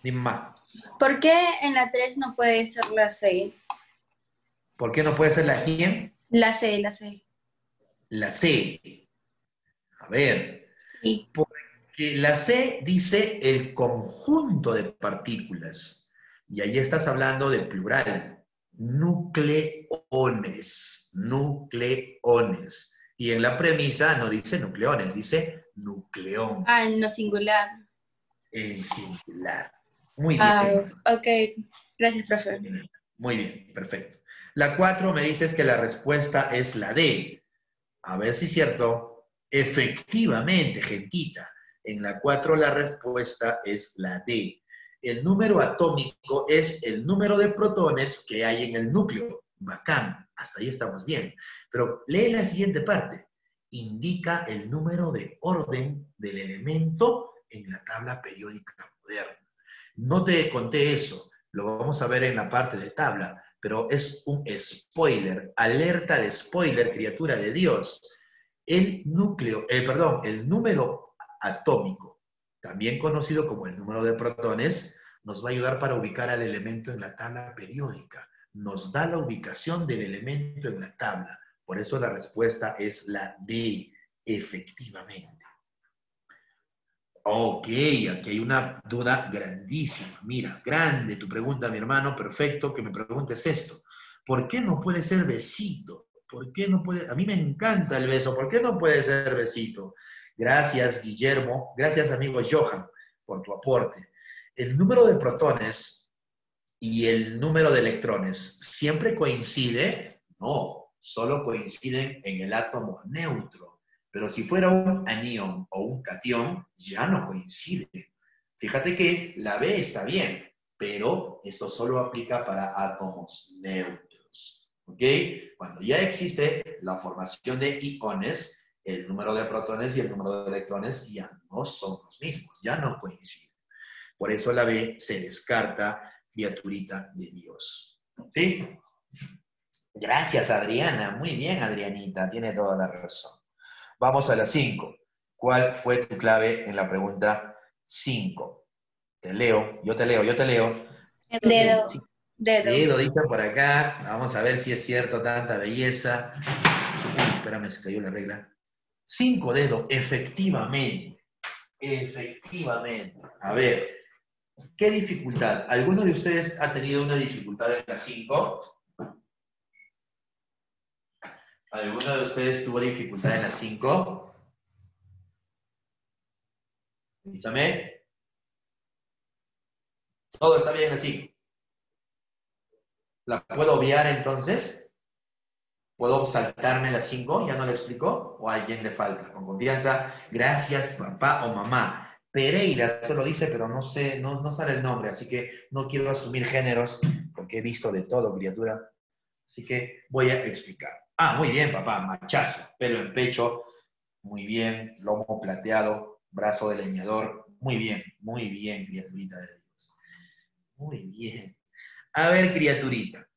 Dime más. ¿por qué en la 3 no puede ser la C? ¿Por qué no puede ser la quién? La C. La C. A ver. Sí. Porque la C dice el conjunto de partículas. Y ahí estás hablando de plural. Nucleones. Nucleones. Y en la premisa no dice nucleones, dice nucleón. Ah, en lo singular. En singular. Muy bien. Ok. Gracias, profe. Muy bien, perfecto. La 4 me dices que la respuesta es la D. A ver si es cierto. Efectivamente, gentita. En la 4 la respuesta es la D. El número atómico es el número de protones que hay en el núcleo. Bacán, hasta ahí estamos bien. Pero lee la siguiente parte. Indica el número de orden del elemento en la tabla periódica moderna. No te conté eso, lo vamos a ver en la parte de tabla, pero es un spoiler, alerta de spoiler, criatura de Dios. El número atómico, también conocido como el número de protones, nos va a ayudar para ubicar al elemento en la tabla periódica. Nos da la ubicación del elemento en la tabla. Por eso la respuesta es la D. Efectivamente. Ok, aquí hay una duda grandísima. Mira, grande tu pregunta, mi hermano. Perfecto que me preguntes esto. ¿Por qué no puede ser besito? ¿Por qué no puede? A mí me encanta el beso. ¿Por qué no puede ser besito? Gracias, Guillermo. Gracias, amigo Johan, por tu aporte. El número de protones y el número de electrones siempre coincide. No, solo coinciden en el átomo neutro. Pero si fuera un anión o un catión, ya no coincide. Fíjate que la B está bien, pero esto solo aplica para átomos neutros. ¿Ok? Cuando ya existe la formación de iones, el número de protones y el número de electrones ya no son los mismos, ya no coinciden. Por eso la B se descarta, criaturita de Dios. ¿Sí? Gracias, Adriana. Muy bien, Adrianita. Tiene toda la razón. Vamos a la 5. ¿Cuál fue tu clave en la pregunta 5? Te leo, yo te leo. El dedo. Sí, Dedo. dedo, dicen por acá. Vamos a ver si es cierto tanta belleza. Uy, espérame, se cayó la regla. 5 dedos, efectivamente. Efectivamente. A ver, ¿qué dificultad? ¿Alguno de ustedes ha tenido una dificultad en la 5? ¿Alguno de ustedes tuvo dificultad en la 5? Avísame. Todo está bien así. ¿La puedo obviar entonces? ¿Puedo saltarme la 5? ¿Ya no le explico? ¿O a alguien le falta? Con confianza. Gracias, papá o mamá. Pereira solo dice, pero no sé, no sale el nombre, así que no quiero asumir géneros, porque he visto de todo, criatura. Así que voy a explicar. Ah, muy bien, papá. Machazo, pelo en pecho. Muy bien. Lomo plateado, brazo de leñador. Muy bien, criaturita de Dios. Muy bien. A ver, criaturita.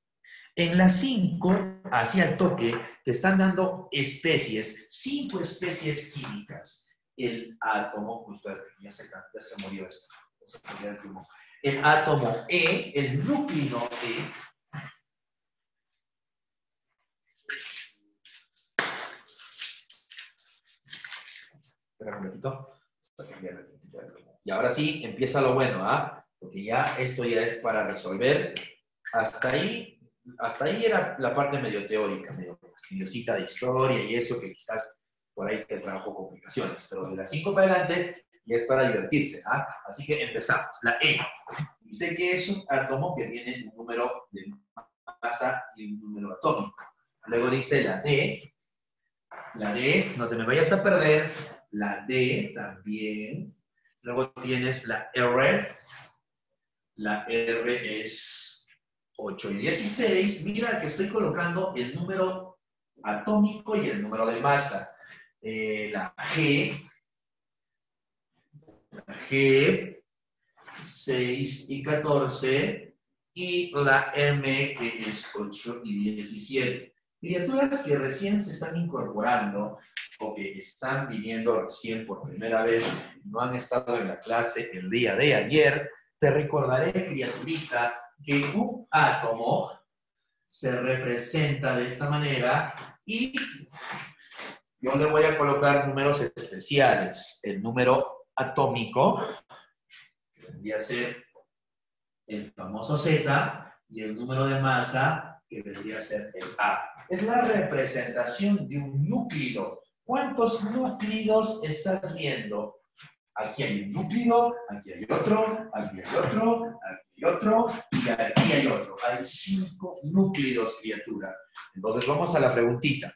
En las 5, hacia el toque, te están dando especies, 5 especies químicas. El átomo, justo ya se murió esto. El átomo E, el núcleo E. Espera un ratito. Y ahora sí, empieza lo bueno, ¿ah? Porque ya esto ya es para resolver. Hasta ahí era la parte medio teórica, medio fastidiosita de historia y eso que quizás por ahí te trajo complicaciones. Pero de las 5 para adelante ya es para divertirse, ¿ah? Así que empezamos. La E. Dice que es un átomo que tiene un número de masa y un número atómico. Luego dice la D. La D, no te me vayas a perder. La D también. Luego tienes la R. La R es 8 y 16. Mira que estoy colocando el número atómico y el número de masa. La G, 6 y 14. Y la M, que es 8 y 17. Criaturas que recién se están incorporando o que están viniendo recién por primera vez, no han estado en la clase el día de ayer, te recordaré, criaturita, que un átomo se representa de esta manera y yo le voy a colocar números especiales. El número atómico, que vendría a ser el famoso Z, y el número de masa, que vendría a ser el A. Es la representación de un núcleo. ¿Cuántos núcleos estás viendo? Aquí hay un núcleo, aquí hay otro, aquí hay otro, aquí hay otro, y aquí hay otro. Hay 5 núcleos, criatura. Entonces vamos a la preguntita.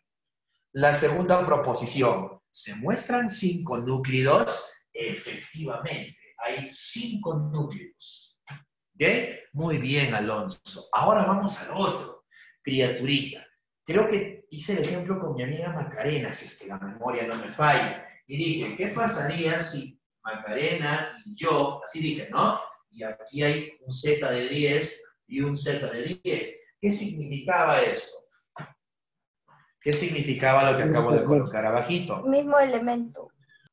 La segunda proposición. ¿Se muestran 5 núcleos? Efectivamente, hay 5 núcleos. ¿Ok? Muy bien, Alonso. Ahora vamos al otro. Criaturita. Creo que hice el ejemplo con mi amiga Macarena, si es que la memoria no me falla. Y dije, ¿qué pasaría si Macarena y yo, así dije, ¿no? Y aquí hay un Z de 10 y un Z de 10. ¿Qué significaba esto? ¿Qué significaba lo que acabo de colocar abajito? Mismo elemento.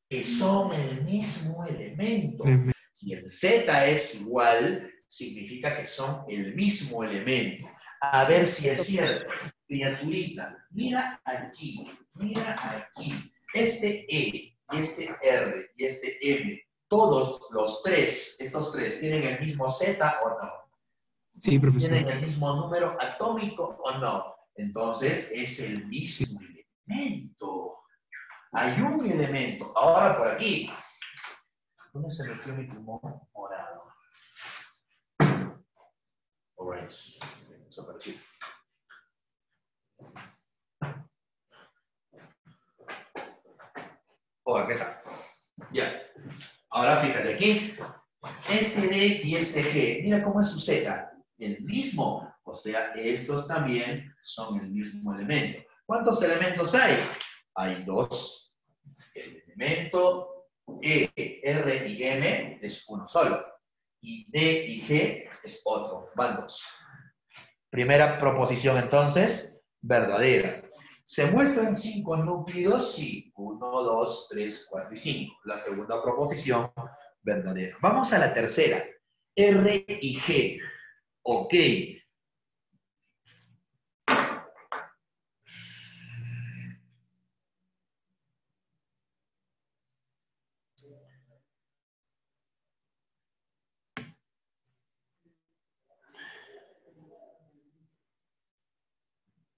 Que son el mismo elemento. Si el Z es igual, significa que son el mismo elemento. A ver si es cierto. Criaturita, mira aquí, mira aquí. este E, y este R, y este M, todos los tres, estos tres, ¿tienen el mismo Z o no? Sí, profesor. ¿Tienen el mismo número atómico o no? Entonces, es el mismo elemento. Hay un elemento. Ahora por aquí. ¿Dónde se metió mi plumón morado? Orange. Desapareció. Oh, aquí está. Ya. Ahora fíjate aquí. Este D y este G. Mira cómo es su Z. El mismo. O sea, estos también son el mismo elemento. ¿Cuántos elementos hay? Hay dos. El elemento E, R y M es uno solo. Y D y G es otro. Van dos. Primera proposición entonces, verdadera. ¿Se muestran 5 núcleos? Sí. 1, 2, 3, 4 y 5. La segunda proposición, verdadera. Vamos a la tercera. R y G. Ok.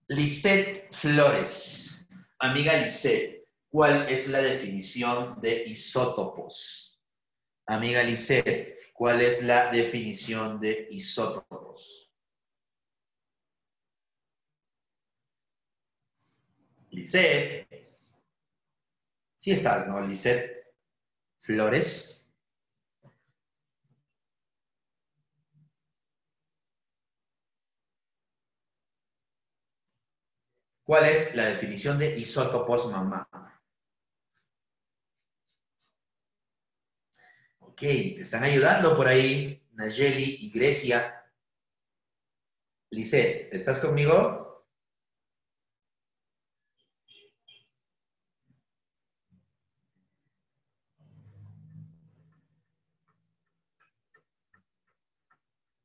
Lisette Flores. Amiga Lisette, ¿cuál es la definición de isótopos? Amiga Lisette, ¿cuál es la definición de isótopos? Lisette. Sí estás, ¿no? Lisette Flores. ¿Cuál es la definición de isótopos, mamá? Ok, te están ayudando por ahí, Nayeli y Grecia. Lisette, ¿estás conmigo?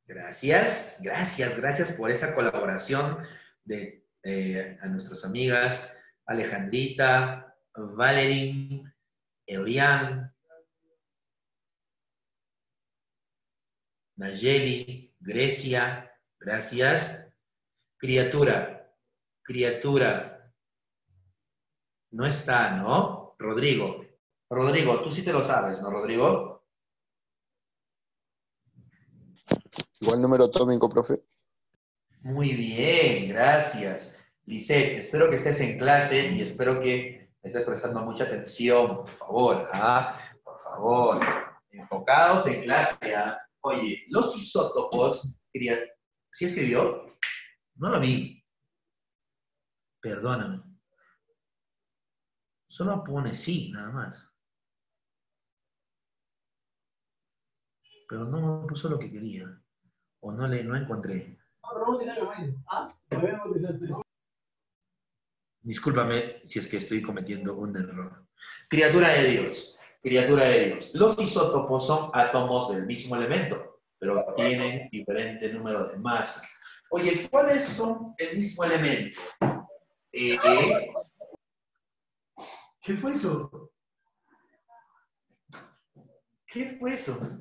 Gracias, gracias, gracias por esa colaboración de a nuestras amigas Alejandrita, Valerie, Elian, Nayeli, Grecia, gracias. Criatura, criatura, no está, ¿no? Rodrigo, Rodrigo, tú sí te lo sabes, ¿no, Rodrigo? Igual número atómico, profe. Muy bien, gracias. Lisette, espero que estés en clase y espero que estés prestando mucha atención, por favor, ¿ah? Por favor, enfocados en clase, ¿ah? Oye, los isótopos, ¿sí escribió? No lo vi. Perdóname. Solo pone sí, nada más. Pero no me puso lo que quería. O no encontré. Discúlpame si es que estoy cometiendo un error. Criatura de Dios, criatura de Dios. Los isótopos son átomos del mismo elemento, pero tienen diferente número de masa. Oye, ¿cuáles son el mismo elemento? ¿Qué fue eso? ¿Qué fue eso?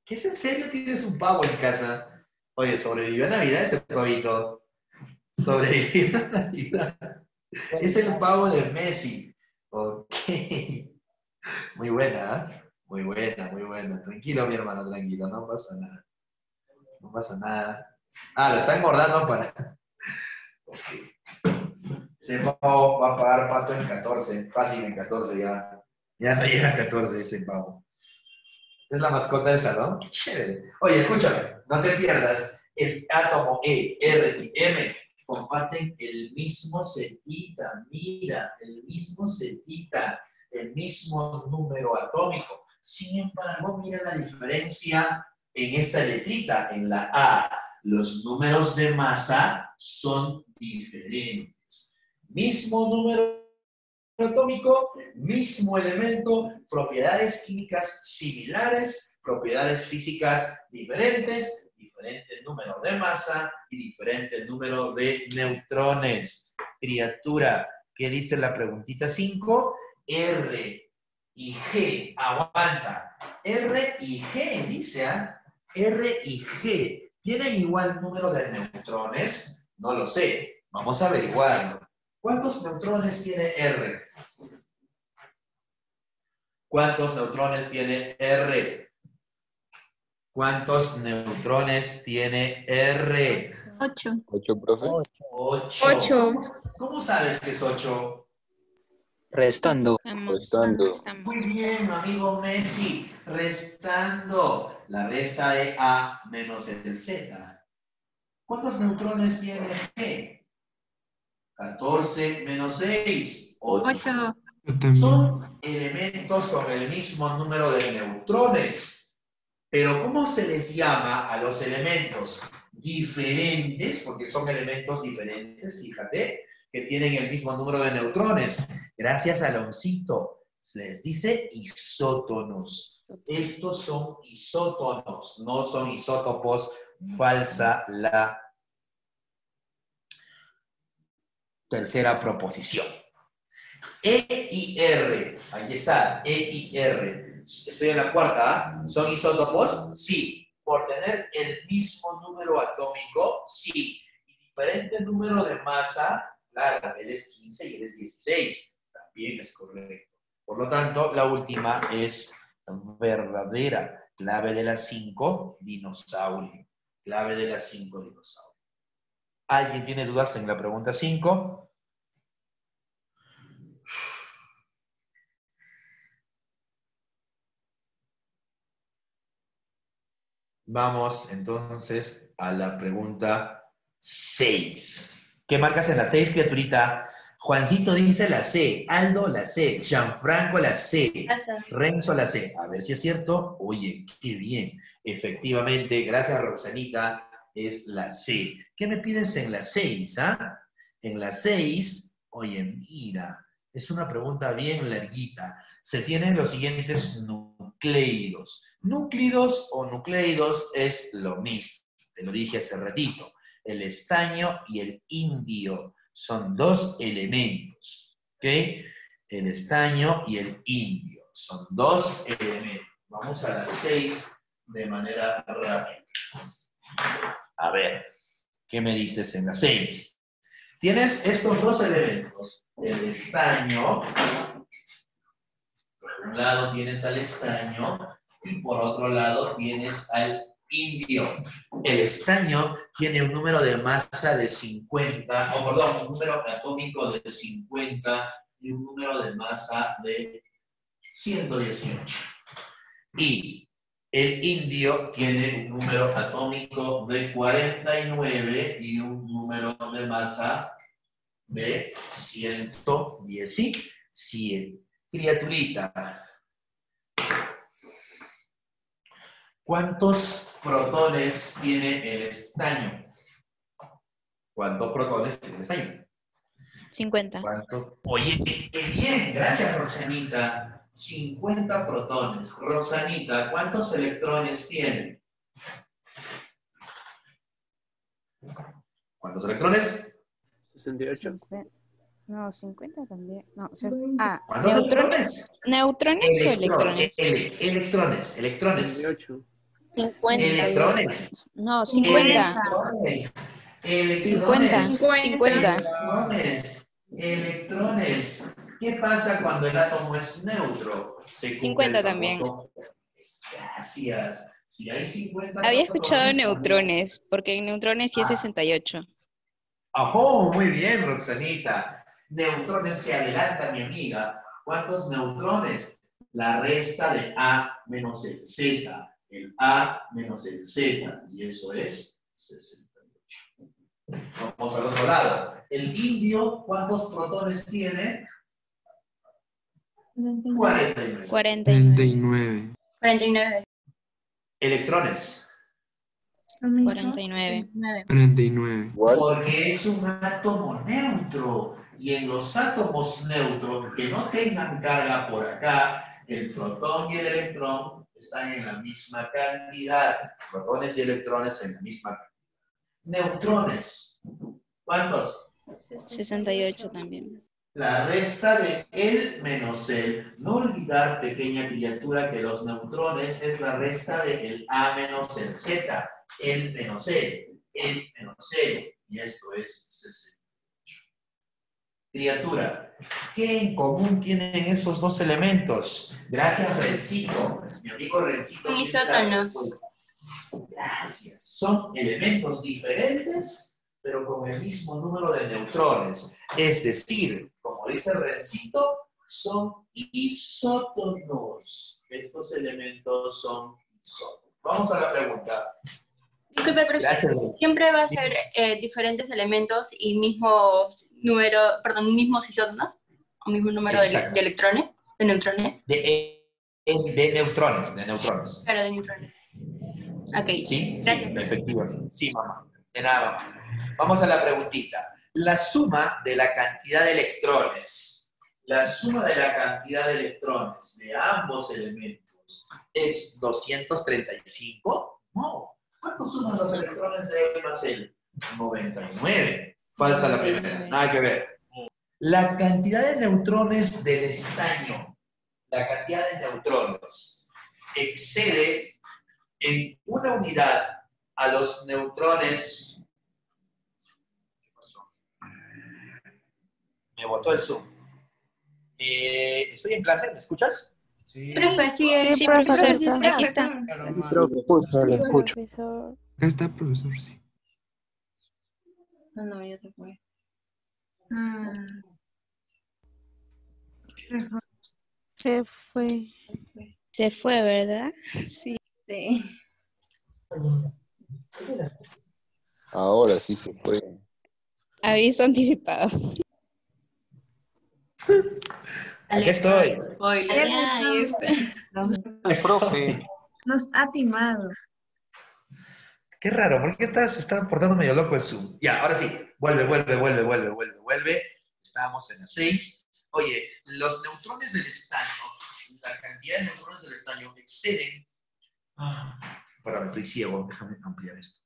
¿Qué es en serio? ¿Tienes un pavo en casa? Oye, sobrevivió a Navidad ese pavito. Sobrevivió a Navidad. Es el pavo de Messi. Ok. Muy buena, ¿eh? Muy buena, muy buena. Tranquilo, mi hermano, tranquilo. No pasa nada. No pasa nada. Ah, lo está engordando para... Ok. Ese pavo va a pagar pato en 14. Fácil en 14 ya. Ya no llega a 14 ese pavo. Es la mascota del salón. Qué chévere. Oye, escúchame. No te pierdas. El átomo E, R y M comparten el mismo setita, mira, el mismo setita, el mismo número atómico. Sin embargo, mira la diferencia en esta letrita, en la A. Los números de masa son diferentes. Mismo número atómico, mismo elemento, propiedades químicas similares, propiedades físicas diferentes, diferente número de masa y diferente número de neutrones. Criatura, ¿Qué dice la preguntita 5? R y G. Aguanta. R y G, dice, ¿ah? R y G. ¿Tienen igual número de neutrones? No lo sé. Vamos a averiguarlo. ¿Cuántos neutrones tiene R? ¿Cuántos neutrones tiene R? ¿Cuántos neutrones tiene R? 8. 8, profe. 8. 8. ¿Cómo sabes que es 8? Restando. Restando. Muy bien, amigo Messi. Restando la resta de A menos el Z. ¿Cuántos neutrones tiene G? 14 menos 6. 8. Son elementos con el mismo número de neutrones. Pero ¿cómo se les llama a los elementos diferentes? Porque son elementos diferentes, fíjate, que tienen el mismo número de neutrones. Gracias a Aloncito. Se les dice isótonos. Estos son isótonos, no son isótopos. Falsa la tercera proposición. E y R, ahí está, E y R. Estoy en la cuarta, ¿ah? ¿Son isótopos? Sí. ¿Por tener el mismo número atómico? Sí. ¿Y diferente número de masa? Claro, él es 15 y él es 16. También es correcto. Por lo tanto, la última es verdadera. Clave de las 5, dinosaurio. Clave de las 5, dinosaurio. ¿Alguien tiene dudas en la pregunta 5? Vamos entonces a la pregunta 6. ¿Qué marcas en la 6, criaturita? Juancito dice la C, Aldo la C, Gianfranco la C, Renzo la C. A ver si es cierto. Oye, qué bien. Efectivamente, gracias Roxanita, es la C. ¿Qué me pides en la 6? ¿Ah? En la 6, oye, mira, es una pregunta bien larguita. Se tienen los siguientes nucleidos. Núclidos o nucleidos es lo mismo. Te lo dije hace ratito. El estaño y el indio son dos elementos. ¿Ok? El estaño y el indio son dos elementos. Vamos a las 6 de manera rápida. A ver, ¿qué me dices en las 6? Tienes estos dos elementos. El estaño, por un lado tienes al estaño y por otro lado tienes al indio. El estaño tiene un número de masa de 50, o perdón, un número atómico de 50 y un número de masa de 118. Y el indio tiene un número atómico de 49 y un número de masa de 117. Criaturita, ¿cuántos protones tiene el estaño? ¿Cuántos protones tiene el estaño? 50. ¿Cuánto? Oye, qué bien, gracias Roxanita. 50 protones. Roxanita, ¿cuántos electrones tiene? ¿Cuántos electrones? 68. No, 50 también. No, ¿Cuántos electrones? ¿Neutrones o electrones? Electrones. 68. 50. Electrones. No, 50. Electrones. 50. Electrones. ¿Qué pasa cuando el átomo es neutro? Se cumple 50 el también. famoso- Gracias. Si hay 50 Había escuchado protones, neutrones, porque en neutrones sí es 68. ¡Ajo! Muy bien, Roxanita. Neutrones se adelanta, mi amiga. ¿Cuántos neutrones? La resta de A menos el Z. El A menos el Z. Y eso es 68. Vamos al otro lado. El indio, ¿cuántos protones tiene? 49. 49. 49. Electrones. 49. 49. Porque es un átomo neutro. Y en los átomos neutros que no tengan carga por acá, el protón y el electrón están en la misma cantidad. Protones y electrones en la misma cantidad. Neutrones. ¿Cuántos? 68 también. La resta de el menos el. No olvidar, pequeña criatura, que los neutrones es la resta de el A menos el Z. El menos el. El menos el. Y esto es 68. Criatura, ¿qué en común tienen esos dos elementos? Gracias, Rencito. Mi amigo Rencito. Son tiene la isótonos. respuesta. Gracias. Son elementos diferentes, pero con el mismo número de neutrones. Es decir, como dice Rencito, son isótonos. Estos elementos son isótonos. Vamos a la pregunta. Disculpe, profe, Gracias, Rencito. siempre va a ser diferentes elementos y mismo número, perdón, mismos isótonos, o mismo número Exacto. de electrones, de neutrones, De neutrones, de neutrones. claro, de neutrones. Ok, ¿Sí? gracias. Sí, efectivamente. Sí, mamá. De nada, mamá. Vamos a la preguntita. La suma de la cantidad de electrones, la suma de la cantidad de electrones de ambos elementos es 235. No. ¿Cuánto suman los electrones de E más L? 99. Falsa la primera. Nada que ver. La cantidad de neutrones del estaño, la cantidad de neutrones, excede en una unidad a los neutrones. ¿Qué pasó? Me botó el Zoom. ¿Estoy en clase? ¿Me escuchas? Profe, sí, Sí, profesor, profesor, aquí está. Profesor. Acá está, profesor, sí. No, ya se fue. Se fue. Se fue. Se fue, ¿verdad? Sí. Sí. Ahora sí se fue. Aviso anticipado. Aquí estoy. Spoiler. Profe, Nos ha timado. Qué raro, ¿por qué se está portando medio loco el Zoom? Ya, ahora sí. Vuelve. Estábamos en la 6. Oye, los neutrones del estaño, la cantidad de neutrones del estaño exceden. Espérame, estoy ciego, déjame ampliar esto.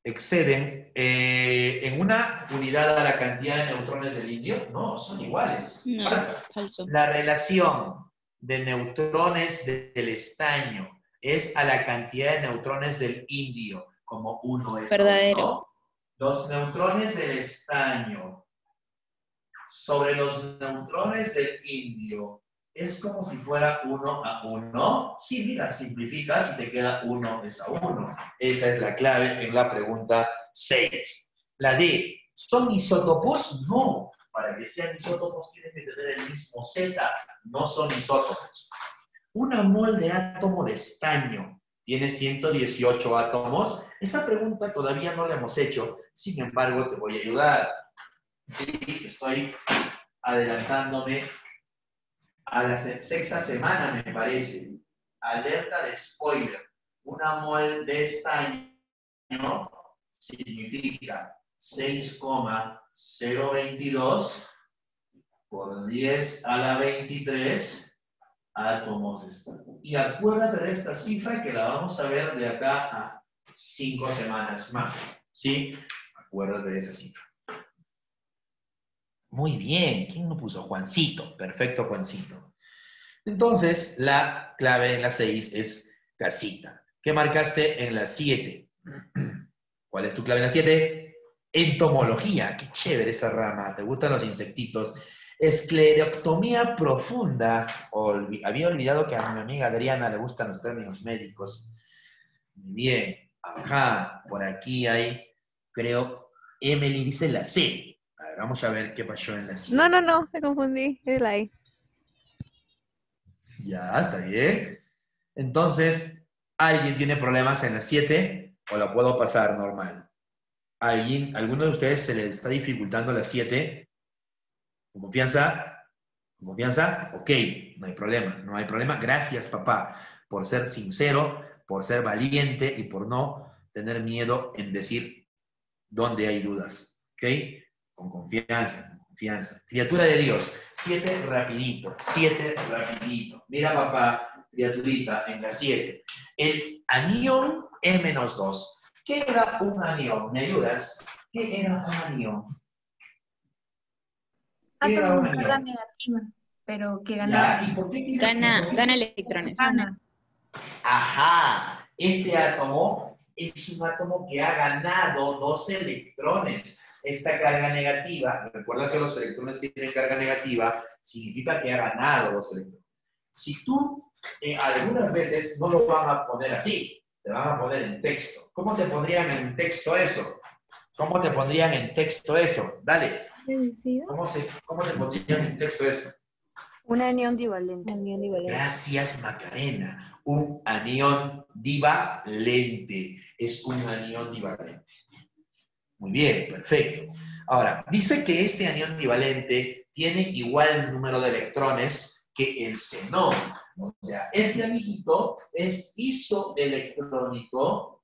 Exceden en una unidad a la cantidad de neutrones del indio. No, son iguales. No, Falsa. falso. La relación de neutrones del estaño es a la cantidad de neutrones del indio, como 1 es Verdadero. 1. Los neutrones del estaño sobre los neutrones del indio es como si fuera 1 a 1. Sí, mira, simplificas y te queda 1 es a 1. Esa es la clave en la pregunta 6. La D, ¿son isótopos? No. Para que sean isótopos tienen que tener el mismo Z. No son isótopos. Una mol de átomo de estaño tiene 118 átomos. Esa pregunta todavía no la hemos hecho. Sin embargo, te voy a ayudar. Sí, estoy adelantándome a la sexta semana, me parece. Alerta de spoiler. Una mol de estaño significa 6,022 por 10 a la 23 átomos de estaño. Y acuérdate de esta cifra que la vamos a ver de acá a 5 semanas más. ¿Sí? Acuérdate de esa cifra. Muy bien. ¿Quién lo puso? Juancito. Perfecto, Juancito. Entonces, la clave en la 6 es casita. ¿Qué marcaste en la 7? ¿Cuál es tu clave en la 7? Entomología. Qué chévere esa rama. ¿Te gustan los insectitos? Esclerectomía profunda. Había olvidado que a mi amiga Adriana le gustan los términos médicos. Muy bien. Ajá. Por aquí hay, creo, Emily dice la C. A ver, vamos a ver qué pasó en la 7. No, me confundí. Es la E. Ya, está bien. Entonces, ¿alguien tiene problemas en la 7 o la puedo pasar normal? ¿Alguno de ustedes se le está dificultando la 7? ¿Con confianza? ¿Con confianza? Ok, no hay problema. Gracias, papá, por ser sincero, por ser valiente y por no tener miedo en decir dónde hay dudas. ¿Ok? Con confianza. Criatura de Dios, 7 rapidito. Mira, papá, criaturita, en la 7. El anión E-2. ¿Qué era un anión? ¿Me ayudas? ¿Qué era un anión? ¿Qué Átomo con gana? carga negativa, pero que gana. Ya, ¿y por qué Gana electrones. Gana. Ajá, este átomo es un átomo que ha ganado 2 electrones. Esta carga negativa, recuerda que los electrones tienen carga negativa, significa que ha ganado 2 electrones. Si tú algunas veces no lo van a poner así, te van a poner en texto. ¿Cómo te pondrían en texto eso? ¿Cómo te pondrían en texto eso? Dale. ¿Cómo te pondrían en texto eso? Un anión divalente. Gracias, Macarena. Un anión divalente. Es un anión divalente. Muy bien, perfecto. Ahora, dice que este anión divalente tiene igual número de electrones que el xenón. O sea, este amiguito es isoelectrónico.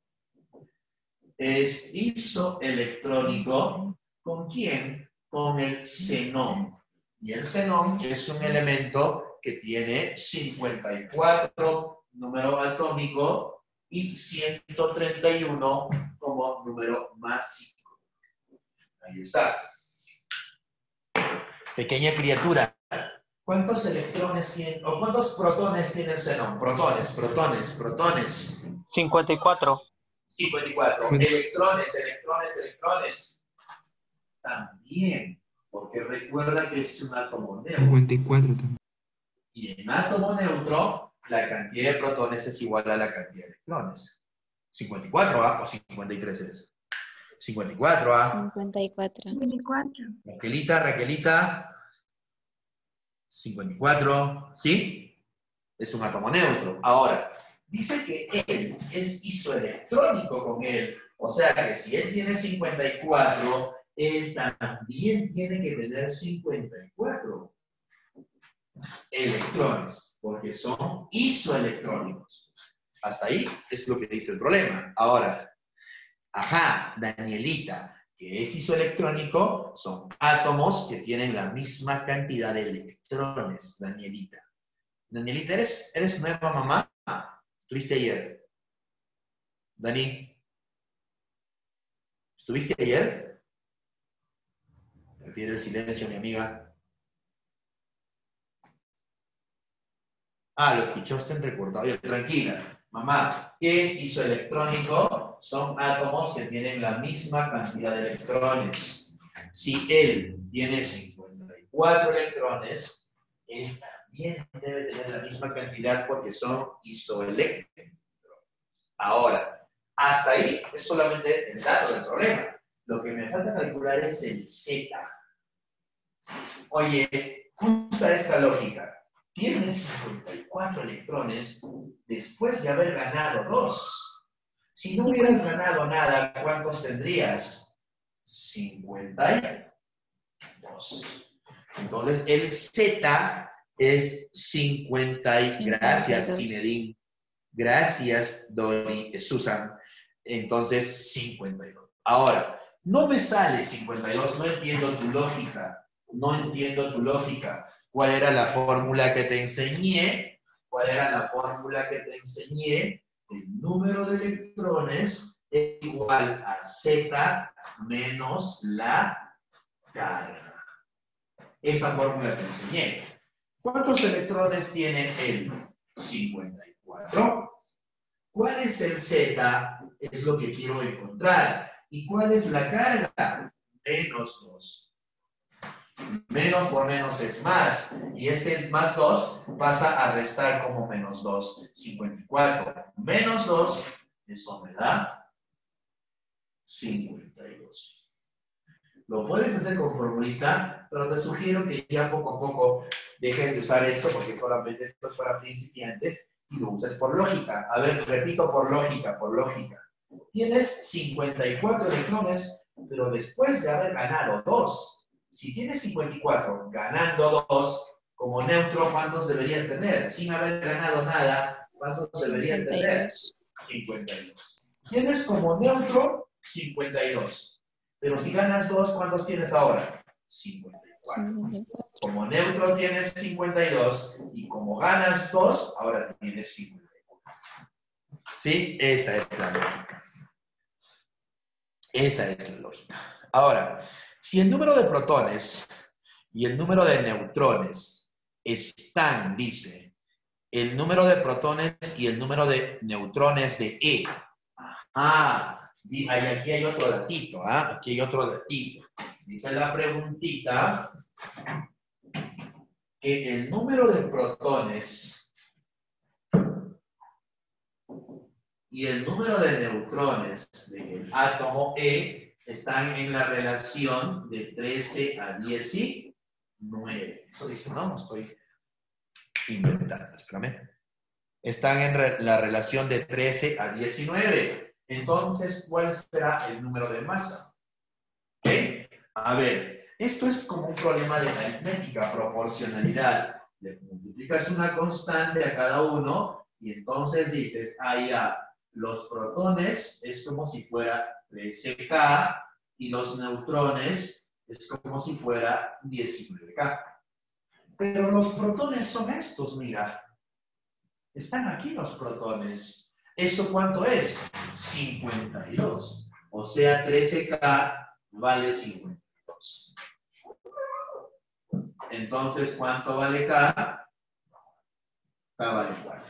Es isoelectrónico. ¿Con quién? Con el xenón. Y el xenón es un elemento que tiene 54 número atómico y 131 como número másico. Ahí está. Pequeña criatura. ¿Cuántos electrones tiene, o cuántos protones tiene el xenón? Protones. 54. 54. Electrones. También. Porque recuerda que es un átomo neutro. 54 también. Y en átomo neutro, la cantidad de protones es igual a la cantidad de electrones. 54 ¿ah? O 53 es. 54 ¿ah? 54. 24. Raquelita. 54. ¿Sí? Es un átomo neutro. Ahora, dice que él es isoelectrónico con él. O sea que si él tiene 54, él también tiene que tener 54 electrones, porque son isoelectrónicos. Hasta ahí es lo que dice el problema. Ahora, Danielita, que es isoelectrónico, son átomos que tienen la misma cantidad de electrones, Danielita. Danielita, ¿eres nueva mamá? ¿Estuviste ayer? Dani, ¿estuviste ayer? Prefiere el silencio, mi amiga. Lo escuchaste entrecortado. Oye, tranquila. Mamá, ¿qué es isoelectrónico? Son átomos que tienen la misma cantidad de electrones. Si él tiene 54 electrones, él también debe tener la misma cantidad porque son isoelectrónicos. Ahora, hasta ahí es solamente el dato del problema. Lo que me falta calcular es el Z. Oye, usa esta lógica. Tienes 54 electrones después de haber ganado 2. Si no hubieras ganado nada, ¿cuántos tendrías? 52. Entonces, el Z es 50. Gracias, Zinedine. Gracias, Dori, Susan. Entonces, 52. Ahora, no me sale 52. No entiendo tu lógica. ¿Cuál era la fórmula que te enseñé? El número de electrones es igual a Z menos la carga. Esa fórmula te enseñé. ¿Cuántos electrones tiene él? 54. ¿Cuál es el Z? Es lo que quiero encontrar. ¿Y cuál es la carga? Menos 2. Menos por menos es más. Y este más 2 pasa a restar como menos 2. 54. Menos 2, eso me da 52. Lo puedes hacer con formulita, pero te sugiero que ya poco a poco dejes de usar esto porque solamente esto es para principiantes y lo uses por lógica. A ver, repito, por lógica. Tienes 54 electrones, pero después de haber ganado 2. Si tienes 54 ganando 2, como neutro, ¿cuántos deberías tener? Sin haber ganado nada, ¿cuántos deberías tener? 52. Tienes como neutro 52. Pero si ganas 2, ¿cuántos tienes ahora? 54. Como neutro tienes 52 y como ganas 2, ahora tienes 54. ¿Sí? Esa es la lógica. Ahora, si el número de protones y el número de neutrones están, dice, el número de protones y el número de neutrones de E. Ajá. Y aquí hay otro datito, ¿ah? Aquí hay otro datito. Dice la preguntita que el número de protones y el número de neutrones del átomo E están en la relación de 13 a 19. Eso dice, no estoy inventando, espérame. Están en la relación de 13 a 19. Entonces, ¿cuál será el número de masa? ¿Ok? A ver, esto es como un problema de aritmética, proporcionalidad. Le multiplicas una constante a cada uno y entonces dices, ya, los protones es como si fuera 13K y los neutrones es como si fuera 19K. Pero los protones son estos, mira. Están aquí los protones. ¿Eso cuánto es? 52. O sea, 13K vale 52. Entonces, ¿cuánto vale K? K vale 4.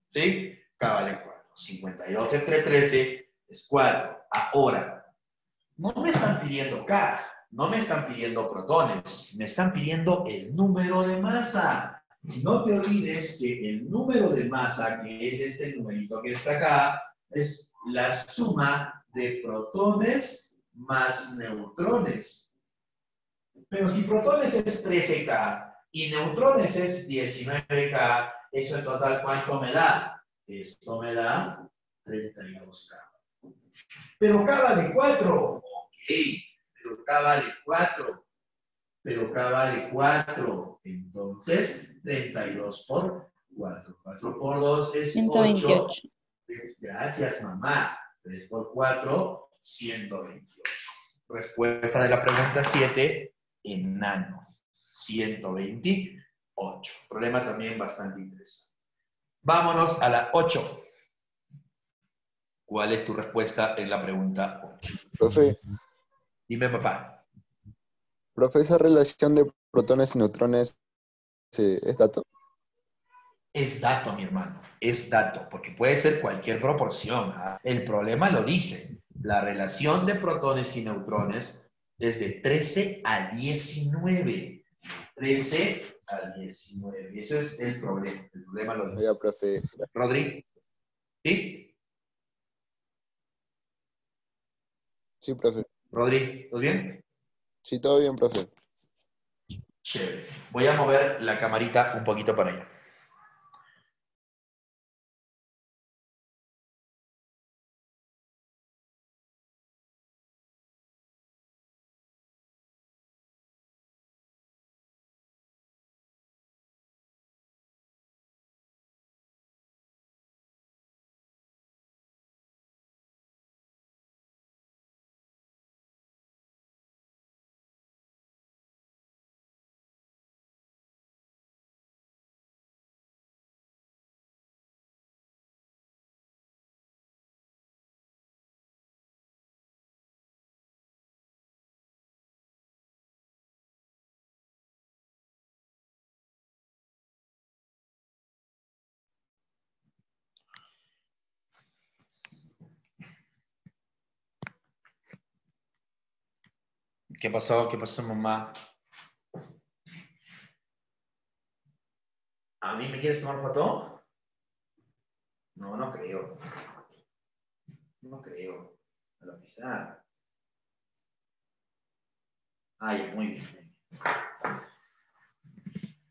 ¿Sí? K vale 4. 52 entre 13 es 4. Ahora, no me están pidiendo K, no me están pidiendo protones, me están pidiendo el número de masa. No te olvides que el número de masa, que es este numerito que está acá, es la suma de protones más neutrones. Pero si protones es 13K y neutrones es 19K, eso en total, ¿cuánto me da? Esto me da 32K. Pero K vale 4. Ok, pero K vale 4. Pero K vale 4. Entonces, 32 por 4. 4 por 2 es 128. 8. Gracias, mamá. 3 por 4, 128. Respuesta de la pregunta 7, enano. 128. Problema también bastante interesante. Vámonos a la 8. ¿Cuál es tu respuesta en la pregunta 8? Profe, Dime, papá. profe, esa relación de protones y neutrones es dato. Es dato, mi hermano. Es dato, porque puede ser cualquier proporción. El problema lo dice. La relación de protones y neutrones es de 13 a 19. 13 a 19. Eso es el problema. El problema lo dice. Oiga, profe. Rodri. ¿Sí? Sí, profe. Rodri, ¿todo bien? Sí, todo bien, profe. Chévere. Voy a mover la camarita un poquito para allá. ¿Qué pasó? ¿Qué pasó, mamá? ¿A mí me quieres tomar foto? No, no creo. No creo. A la pizarra. Ya, muy bien.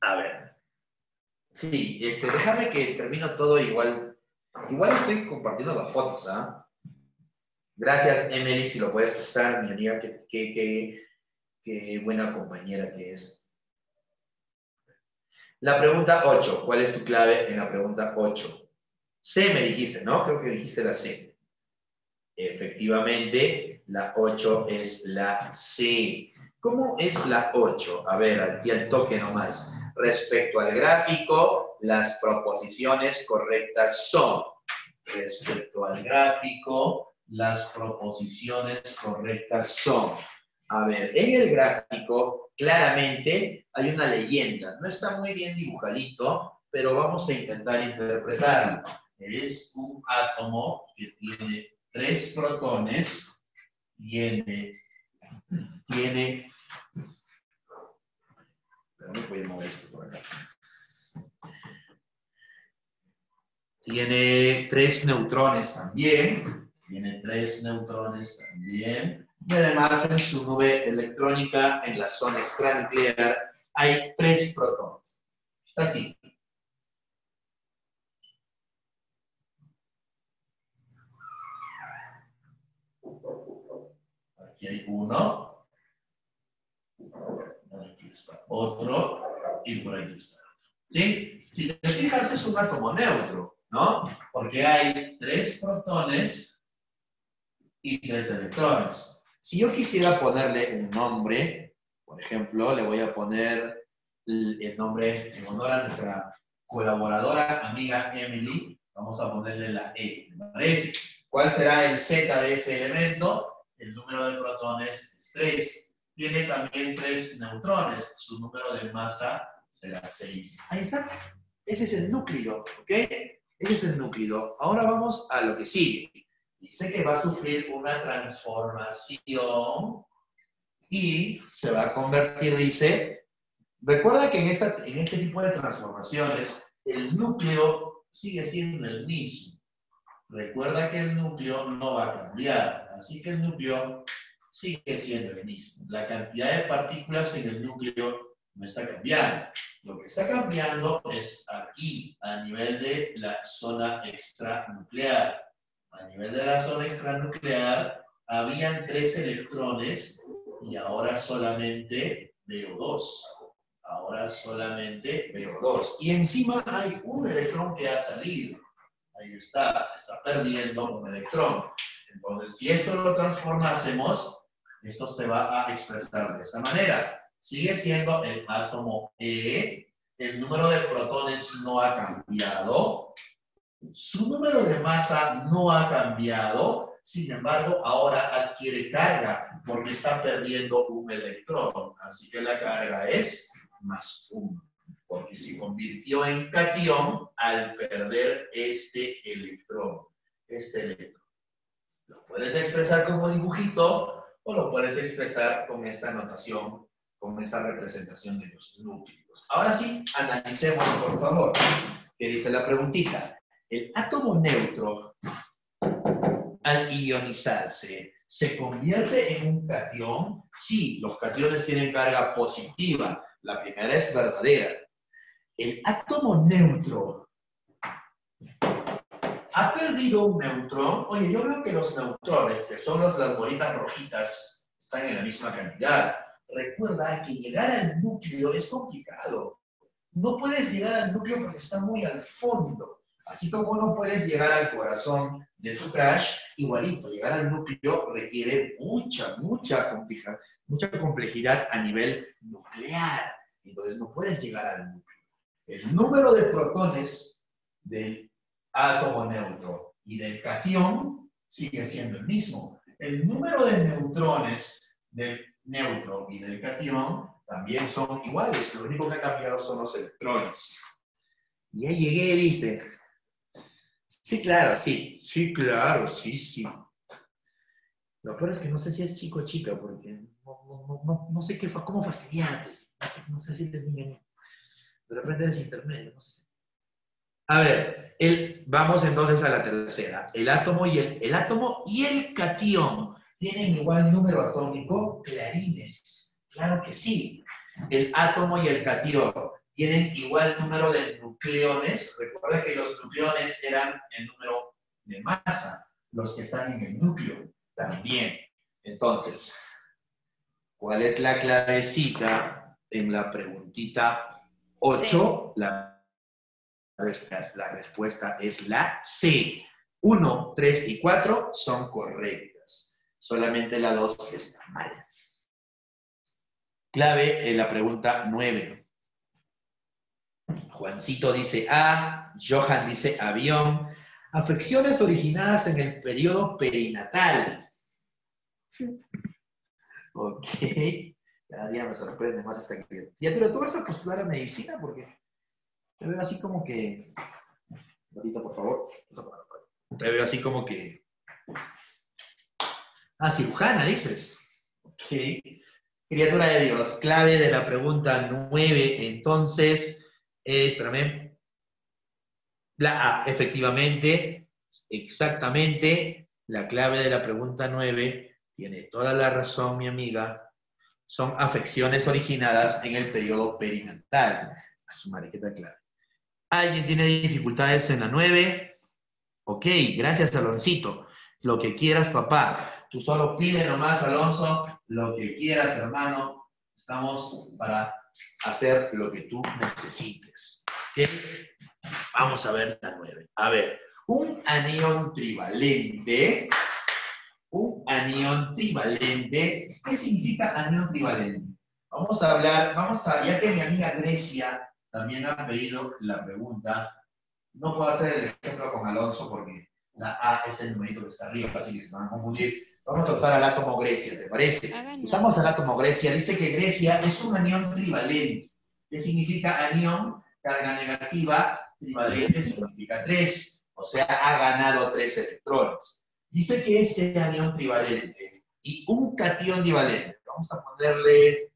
A ver. Sí, déjame que termino todo igual. Igual estoy compartiendo las fotos, ¿ah? Gracias, Emily, si lo puedes pasar, mi amiga, qué buena compañera que es. La pregunta 8. ¿Cuál es tu clave en la pregunta 8? C me dijiste, ¿no? Creo que dijiste la C. Efectivamente, la 8 es la C. ¿Cómo es la 8? A ver, aquí al toque nomás. Respecto al gráfico, las proposiciones correctas son. Respecto al gráfico, las proposiciones correctas son. A ver, en el gráfico claramente hay una leyenda. No está muy bien dibujadito, pero vamos a intentar interpretarlo. Es un átomo que tiene 3 protones, voy a mover esto por acá. Tiene 3 neutrones también. Y además en su nube electrónica, en la zona extranuclear, hay 3 protones. Está así. Aquí hay uno. Aquí está otro. Y por aquí está otro. ¿Sí? Si te fijas, es un átomo neutro, ¿no? Porque hay 3 protones y 3 electrones. Si yo quisiera ponerle un nombre, por ejemplo, le voy a poner el nombre en honor a nuestra colaboradora, amiga Emily. Vamos a ponerle la E, ¿me parece? ¿Cuál será el Z de ese elemento? El número de protones es 3. Tiene también 3 neutrones. Su número de masa será 6. Ahí está. Ese es el núcleo, ¿ok? Ese es el núcleo. Ahora vamos a lo que sigue. Dice que va a sufrir una transformación y se va a convertir, dice, recuerda que en este tipo de transformaciones el núcleo sigue siendo el mismo. Recuerda que el núcleo no va a cambiar, así que el núcleo sigue siendo el mismo. La cantidad de partículas en el núcleo no está cambiando. Lo que está cambiando es aquí, a nivel de la zona extranuclear. A nivel de la zona extranuclear, habían 3 electrones y ahora solamente veo 2. Y encima hay un electrón que ha salido. Ahí está, se está perdiendo un electrón. Entonces, si esto lo transformásemos, esto se va a expresar de esta manera. Sigue siendo el átomo E, el número de protones no ha cambiado, su número de masa no ha cambiado, sin embargo, ahora adquiere carga porque está perdiendo un electrón. Así que la carga es +1, porque se convirtió en catión al perder este electrón. Lo puedes expresar como dibujito o lo puedes expresar con esta notación, con esta representación de los núcleos. Ahora sí, analicemos, por favor. ¿Qué dice la preguntita? El átomo neutro, al ionizarse, ¿se convierte en un catión? Sí, los cationes tienen carga positiva. La primera es verdadera. El átomo neutro ha perdido un neutrón. Oye, yo veo que los neutrones, que son las bolitas rojitas, están en la misma cantidad. Recuerda que llegar al núcleo es complicado. No puedes llegar al núcleo porque está muy al fondo. Así como no puedes llegar al corazón de tu crush, igualito, llegar al núcleo requiere mucha complejidad a nivel nuclear. Entonces no puedes llegar al núcleo. El número de protones del átomo neutro y del catión sigue siendo el mismo. El número de neutrones del neutro y del catión también son iguales. Lo único que ha cambiado son los electrones. Y ahí llegué, dice. Sí, claro, sí. Sí, claro, sí. Lo peor es que no sé si es chico o chica, porque no sé cómo fastidiantes. No sé si es niño. De repente eres intermedio, no sé. A ver, vamos entonces a la tercera. El átomo y el catión tienen igual número atómico, clarines. Claro que sí. El átomo y el catión tienen igual número de nucleones. Recuerda que los nucleones eran el número de masa. Los que están en el núcleo también. Entonces, ¿cuál es la clavecita en la preguntita 8? Sí. La respuesta es la C. 1, 3 y 4 son correctas. Solamente la 2 está mal. Clave en la pregunta 9. Juancito dice A, Johan dice avión. Afecciones originadas en el periodo perinatal. Ok. Cada día me sorprende más esta criatura. ¿Tú vas a postular a medicina? Porque te veo así como que... Ahorita, por favor. Te veo así como que... Ah, cirujana, dices. Ok. Criatura de Dios, clave de la pregunta 9, entonces, espérame. La A, efectivamente, exactamente, la clave de la pregunta 9 tiene toda la razón, mi amiga. Son afecciones originadas en el periodo perinatal. A su madre, ¿qué tal clave? ¿Alguien tiene dificultades en la 9? Ok, gracias, Aloncito. Lo que quieras, papá. Tú solo pide nomás, Alonso, lo que quieras, hermano. Estamos para hacer lo que tú necesites. ¿Ok? Vamos a ver la 9. A ver, un anión trivalente. ¿Qué significa anión trivalente? Vamos a hablar, ya que mi amiga Grecia también ha pedido la pregunta, no puedo hacer el ejemplo con Alonso porque la A es el numerito que está arriba, así que se van a confundir. Vamos a usar al átomo Grecia, ¿te parece? Usamos al átomo Grecia. Dice que Grecia es un anión trivalente. ¿Qué significa anión? Carga negativa, trivalente significa 3. O sea, ha ganado 3 electrones. Dice que este anión trivalente y un catión divalente, vamos a ponerle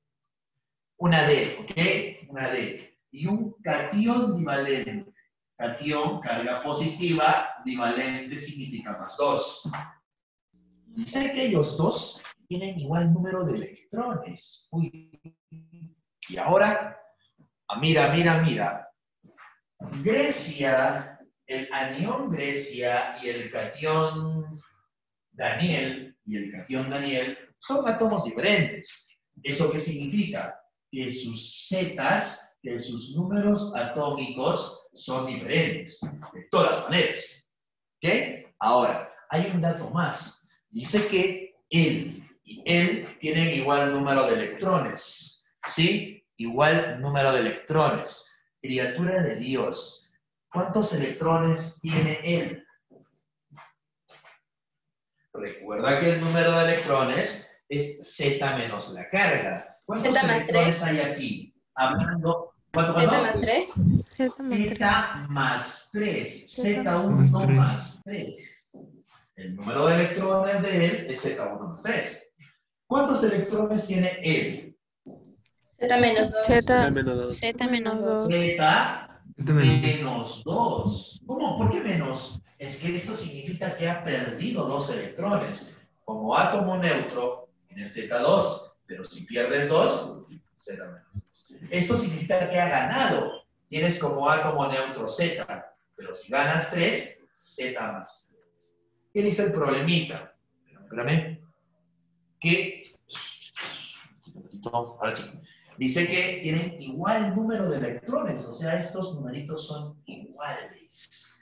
una D, ¿ok? Una D. Y un catión divalente. Catión, carga positiva, divalente significa más 2. Dice que ellos dos tienen igual número de electrones. Uy. Y ahora, mira. Grecia, el anión Grecia y el catión Daniel son átomos diferentes. ¿Eso qué significa? Que sus zetas, que sus números atómicos son diferentes, de todas maneras. ¿Ok? Ahora, hay un dato más. Dice que él y él tienen igual número de electrones. ¿Sí? Igual número de electrones. Criatura de Dios, ¿cuántos electrones tiene él? Recuerda que el número de electrones es Z menos la carga. ¿Cuántos electrones hay aquí? Hablando, ¿cuánto? Z más 3. Z más 3. Z1 más 3. El número de electrones de él es Z1 más 3. ¿Cuántos electrones tiene él? Z menos 2. Z menos 2. Z menos 2. Z menos 2. ¿Cómo? ¿Por qué menos? Es que esto significa que ha perdido 2 electrones. Como átomo neutro, tienes Z2, pero si pierdes 2, Z menos 2. Esto significa que ha ganado. Tienes como átomo neutro Z, pero si ganas 3, Z más 3. ¿Qué dice el problemita? Espérame. Que... Ahora sí. Dice que tienen igual número de electrones, o sea, estos numeritos son iguales.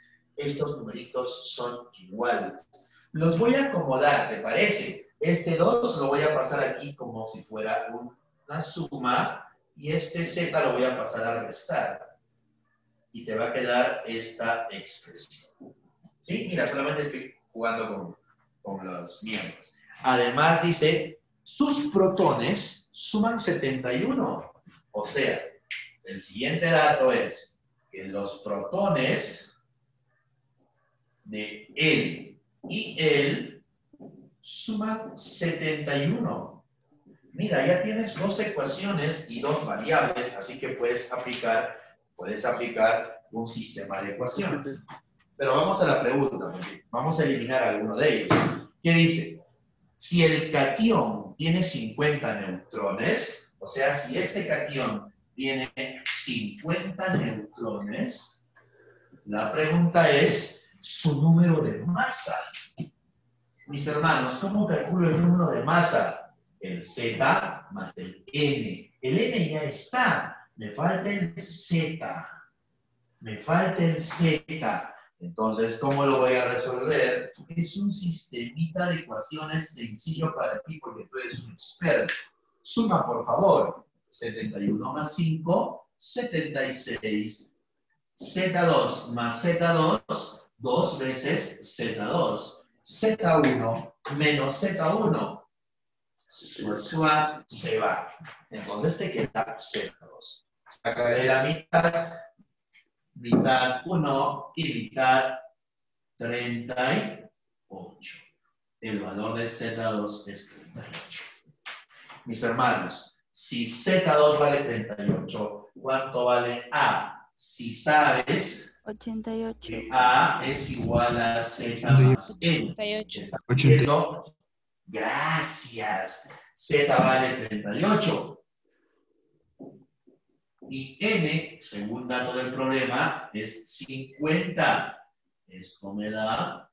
Los voy a acomodar, ¿te parece? Este 2 lo voy a pasar aquí como si fuera una suma, y este Z lo voy a pasar a restar. Y te va a quedar esta expresión. ¿Sí? Mira, solamente estoy jugando con los miembros. Además dice, sus protones suman 71. O sea, el siguiente dato es que los protones de él y él suman 71. Mira, ya tienes 2 ecuaciones y 2 variables, así que puedes aplicar un sistema de ecuaciones. Pero vamos a la pregunta, vamos a eliminar alguno de ellos. ¿Qué dice? Si el catión tiene 50 neutrones, o sea, si este catión tiene 50 neutrones, la pregunta es su número de masa. Mis hermanos, ¿cómo calculo el número de masa? El Z más el N. El N ya está. Me falta el Z. Entonces, ¿cómo lo voy a resolver? Es un sistemita de ecuaciones sencillo para ti porque tú eres un experto. Suma, por favor. 71 más 5, 76. Z2 más Z2, 2 veces Z2. Z1 menos Z1. Se va. Entonces te queda Z2. Sacaré la mitad. Mitad 1 y mitad 38. El valor de Z2 es 38. Mis hermanos, si Z2 vale 38, ¿cuánto vale A? Si sabes 88. que A es igual a Z más N. 88. ¿Están viendo? Gracias. Z vale 38. Y N, según dato del problema, es 50. Esto me da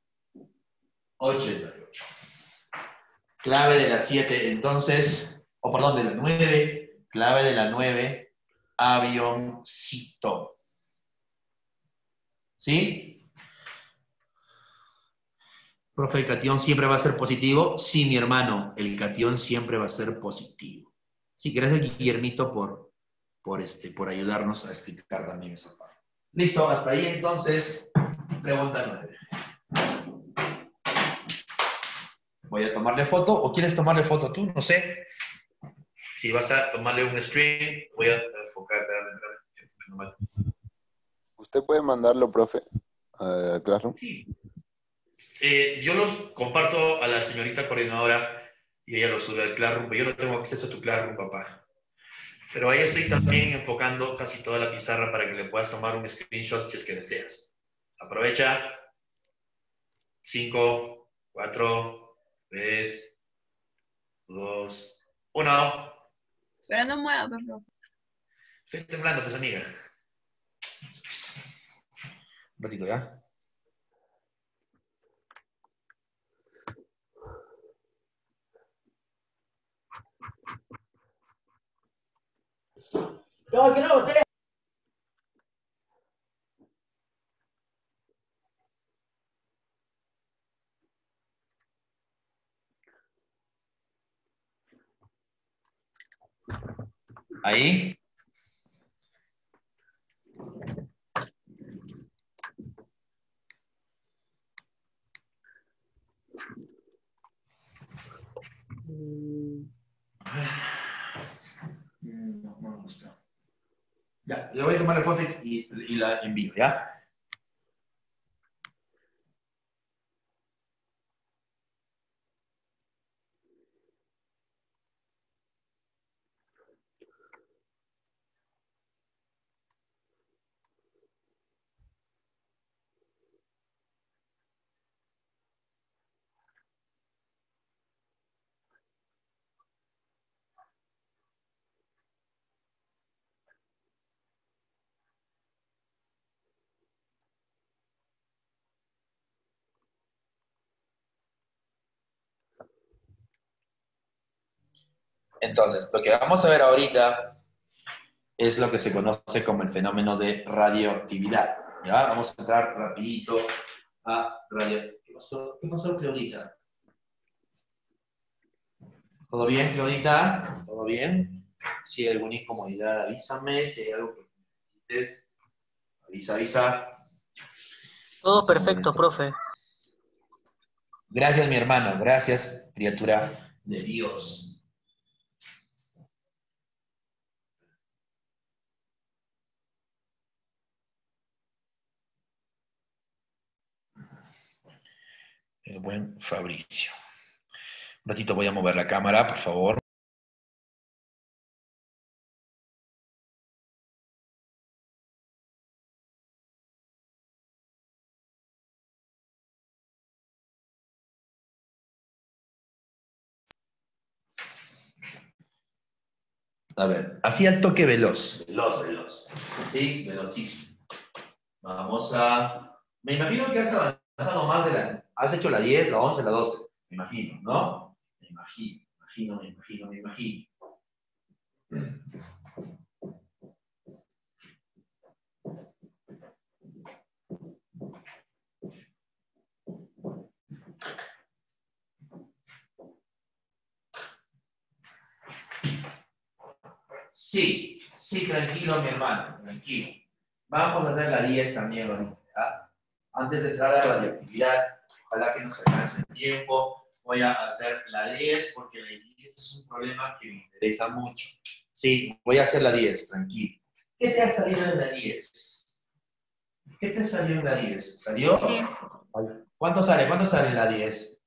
88. Clave de la 7, entonces, perdón, de la 9. Clave de la 9, avioncito. ¿Sí? Profe, ¿el catión siempre va a ser positivo? Sí, mi hermano, el catión siempre va a ser positivo. Sí, gracias, Guillermito, por ayudarnos a explicar también esa parte. Listo, hasta ahí entonces, pregunta 9. Voy a tomarle foto, o quieres tomarle foto tú, no sé. Si vas a tomarle un screen, voy a enfocar. ¿Usted puede mandarlo, profe, al Classroom? Sí. Yo los comparto a la señorita coordinadora y ella los sube al Classroom, pero yo no tengo acceso a tu Classroom, papá. Pero ahí estoy también enfocando casi toda la pizarra para que le puedas tomar un screenshot si es que deseas. Aprovecha. 5, 4, 3, 2, 1. Pero no mueva, por favor. Estoy temblando, pues, amiga. Un ratito, ¿ya? No, que no, usted. Ahí. No me gusta. Ya, le voy a tomar la foto y la envío, ¿ya? Entonces, lo que vamos a ver ahorita es lo que se conoce como el fenómeno de radioactividad. ¿Ya? Vamos a entrar rapidito a radioactividad. ¿Qué pasó, Claudita? ¿Todo bien, Claudita? ¿Todo bien? Si hay alguna incomodidad, avísame. Si hay algo que necesites, avisa. Todo perfecto, profe. Gracias, mi hermano. Gracias, criatura de Dios. El buen Fabricio. Un ratito voy a mover la cámara, por favor. A ver, así al toque veloz. Veloz. ¿Sí? Velocísimo. Vamos a... Me imagino que has avanzado más de la... Has hecho la 10, la 11, la 12. Me imagino, ¿no? Me imagino. Sí, tranquilo, mi hermano, tranquilo. Vamos a hacer la 10 también, ahorita, ¿ya? Antes de entrar a la radioactividad, ojalá que nos alcance el tiempo, voy a hacer la 10 porque la 10 es un problema que me interesa mucho. Sí, voy a hacer la 10, tranquilo. ¿Qué te ha salido en la 10? ¿Qué te salió en la 10? ¿Salió? ¿Cuánto sale? ¿Cuánto sale en la 10?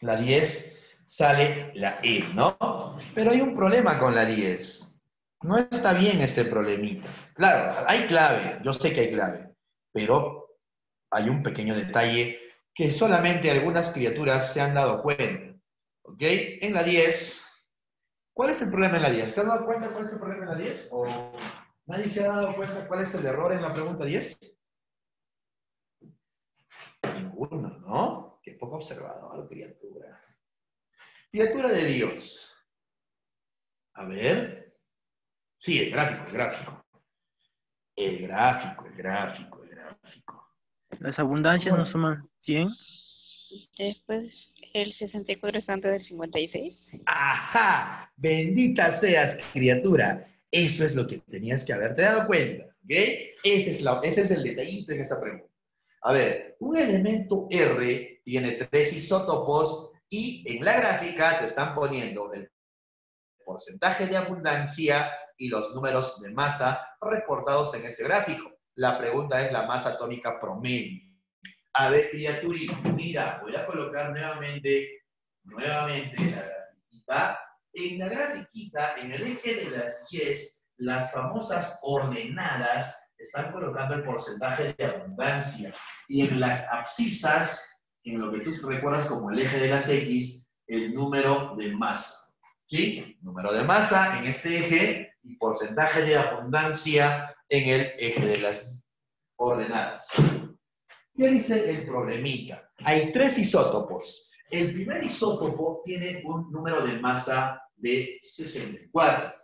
La 10 sale la E, ¿no? Pero hay un problema con la 10. No está bien ese problemita. Claro, hay clave, yo sé que hay clave, pero hay un pequeño detalle que solamente algunas criaturas se han dado cuenta. ¿Ok? En la 10, ¿cuál es el problema en la 10? ¿Se han dado cuenta cuál es el problema en la 10? ¿O nadie se ha dado cuenta cuál es el error en la pregunta 10? Ninguno, ¿no? Qué poco observador, criatura. Criatura de Dios. A ver. Sí, el gráfico, el gráfico. El gráfico, el gráfico, el gráfico. Las abundancias no suman 100. Después, el 64 es antes del 56. ¡Ajá! Bendita seas, criatura. Eso es lo que tenías que haberte dado cuenta, ¿ok? Ese es el detallito en esta pregunta. A ver, un elemento R tiene 3 isótopos y en la gráfica te están poniendo el porcentaje de abundancia y los números de masa reportados en ese gráfico. La pregunta es la masa atómica promedio. A ver, criaturita, mira, voy a colocar nuevamente la grafiquita. En la grafiquita, en el eje de las Y's, las famosas ordenadas están colocando el porcentaje de abundancia. Y en las abscisas, en lo que tú recuerdas como el eje de las X, el número de masa. ¿Sí? Número de masa en este eje y porcentaje de abundancia en el eje de las ordenadas. ¿Qué dice el problemita? Hay 3 isótopos. El primer isótopo tiene un número de masa de 64.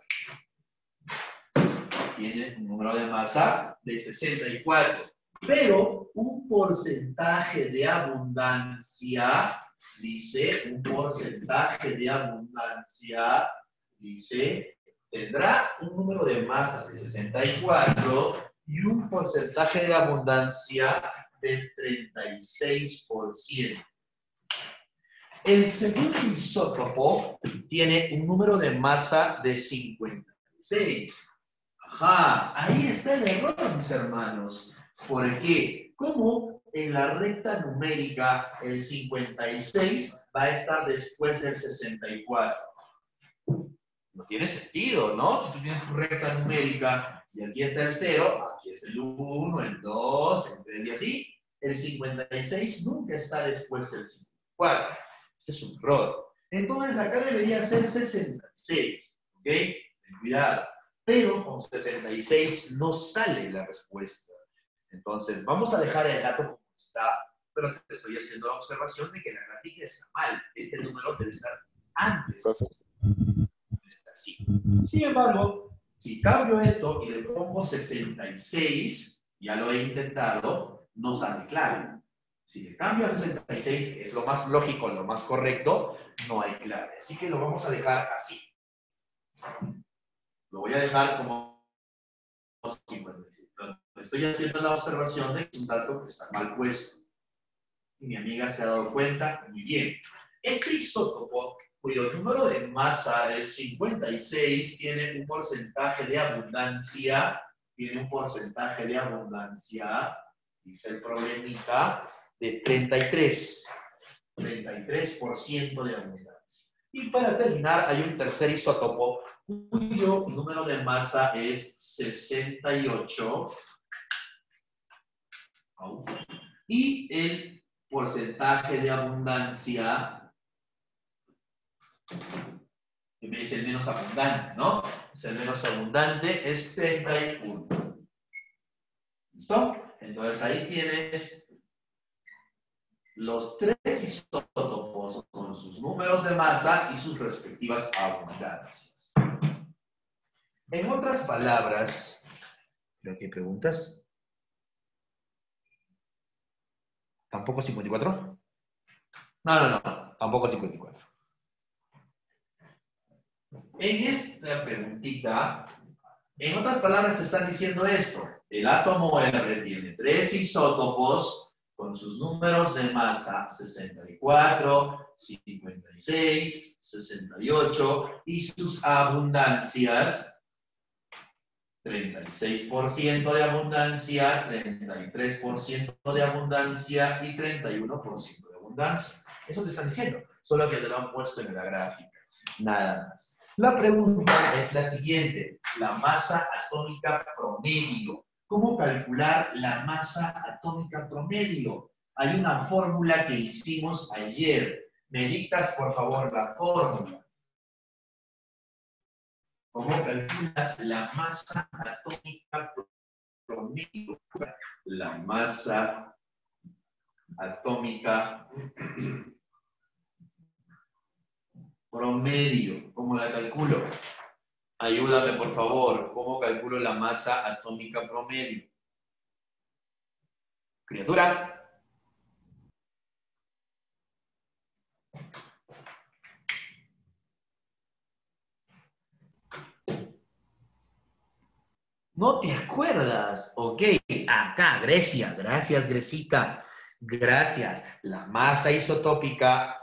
Tiene un número de masa de 64. Pero un porcentaje de abundancia, dice, tendrá un número de masa de 64 y un porcentaje de abundancia de 36%. El segundo isótopo tiene un número de masa de 56. Ajá, ahí está el error, mis hermanos. ¿Por qué? ¿Cómo en la recta numérica el 56 va a estar después del 64? No tiene sentido, ¿no? Si tú tienes tu recta numérica y aquí está el 0, aquí es el 1, el 2, el 3 y así, el 56 nunca está después del 54. Ese es un error. Entonces acá debería ser 66, ¿ok? Ten cuidado. Pero con 66 no sale la respuesta. Entonces vamos a dejar el dato como está, pero te estoy haciendo la observación de que la gráfica está mal. Este número debe estar antes. Está así. Sin embargo, si cambio esto y le pongo 66, ya lo he intentado, no sale clave. Si le cambio a 66, que es lo más lógico, lo más correcto, no hay clave. Así que lo vamos a dejar así. Lo voy a dejar como 56. Estoy haciendo la observación de que es un dato que está mal puesto. Y mi amiga se ha dado cuenta. Muy bien. Este isótopo, cuyo número de masa es 56, tiene un porcentaje de abundancia. Dice el problemita, de 33% de abundancia. Y para terminar, hay un tercer isótopo cuyo número de masa es 68 y el porcentaje de abundancia, que me dice el menos abundante, ¿no? Es el menos abundante, es 31. ¿Listo? Entonces ahí tienes los 3 isótopos con sus números de masa y sus respectivas abundancias. En otras palabras, ¿creo que hay preguntas? ¿Tampoco 54? No, tampoco 54. En esta preguntita, en otras palabras, te están diciendo esto. El átomo R tiene 3 isótopos con con sus números de masa 64, 56, 68 y sus abundancias 36% de abundancia, 33% de abundancia y 31% de abundancia. Eso te están diciendo, solo que te lo han puesto en la gráfica, nada más. La pregunta es la siguiente, la masa atómica promedio. ¿Cómo calcular la masa atómica promedio? Hay una fórmula que hicimos ayer. ¿Me dictas, por favor, la fórmula? ¿Cómo calculas la masa atómica promedio? La masa atómica promedio. ¿Cómo la calculo? Ayúdame, por favor. ¿Cómo calculo la masa atómica promedio? Criatura. ¿No te acuerdas? Ok, acá, Grecia. Gracias, Grecita. Gracias. La masa isotópica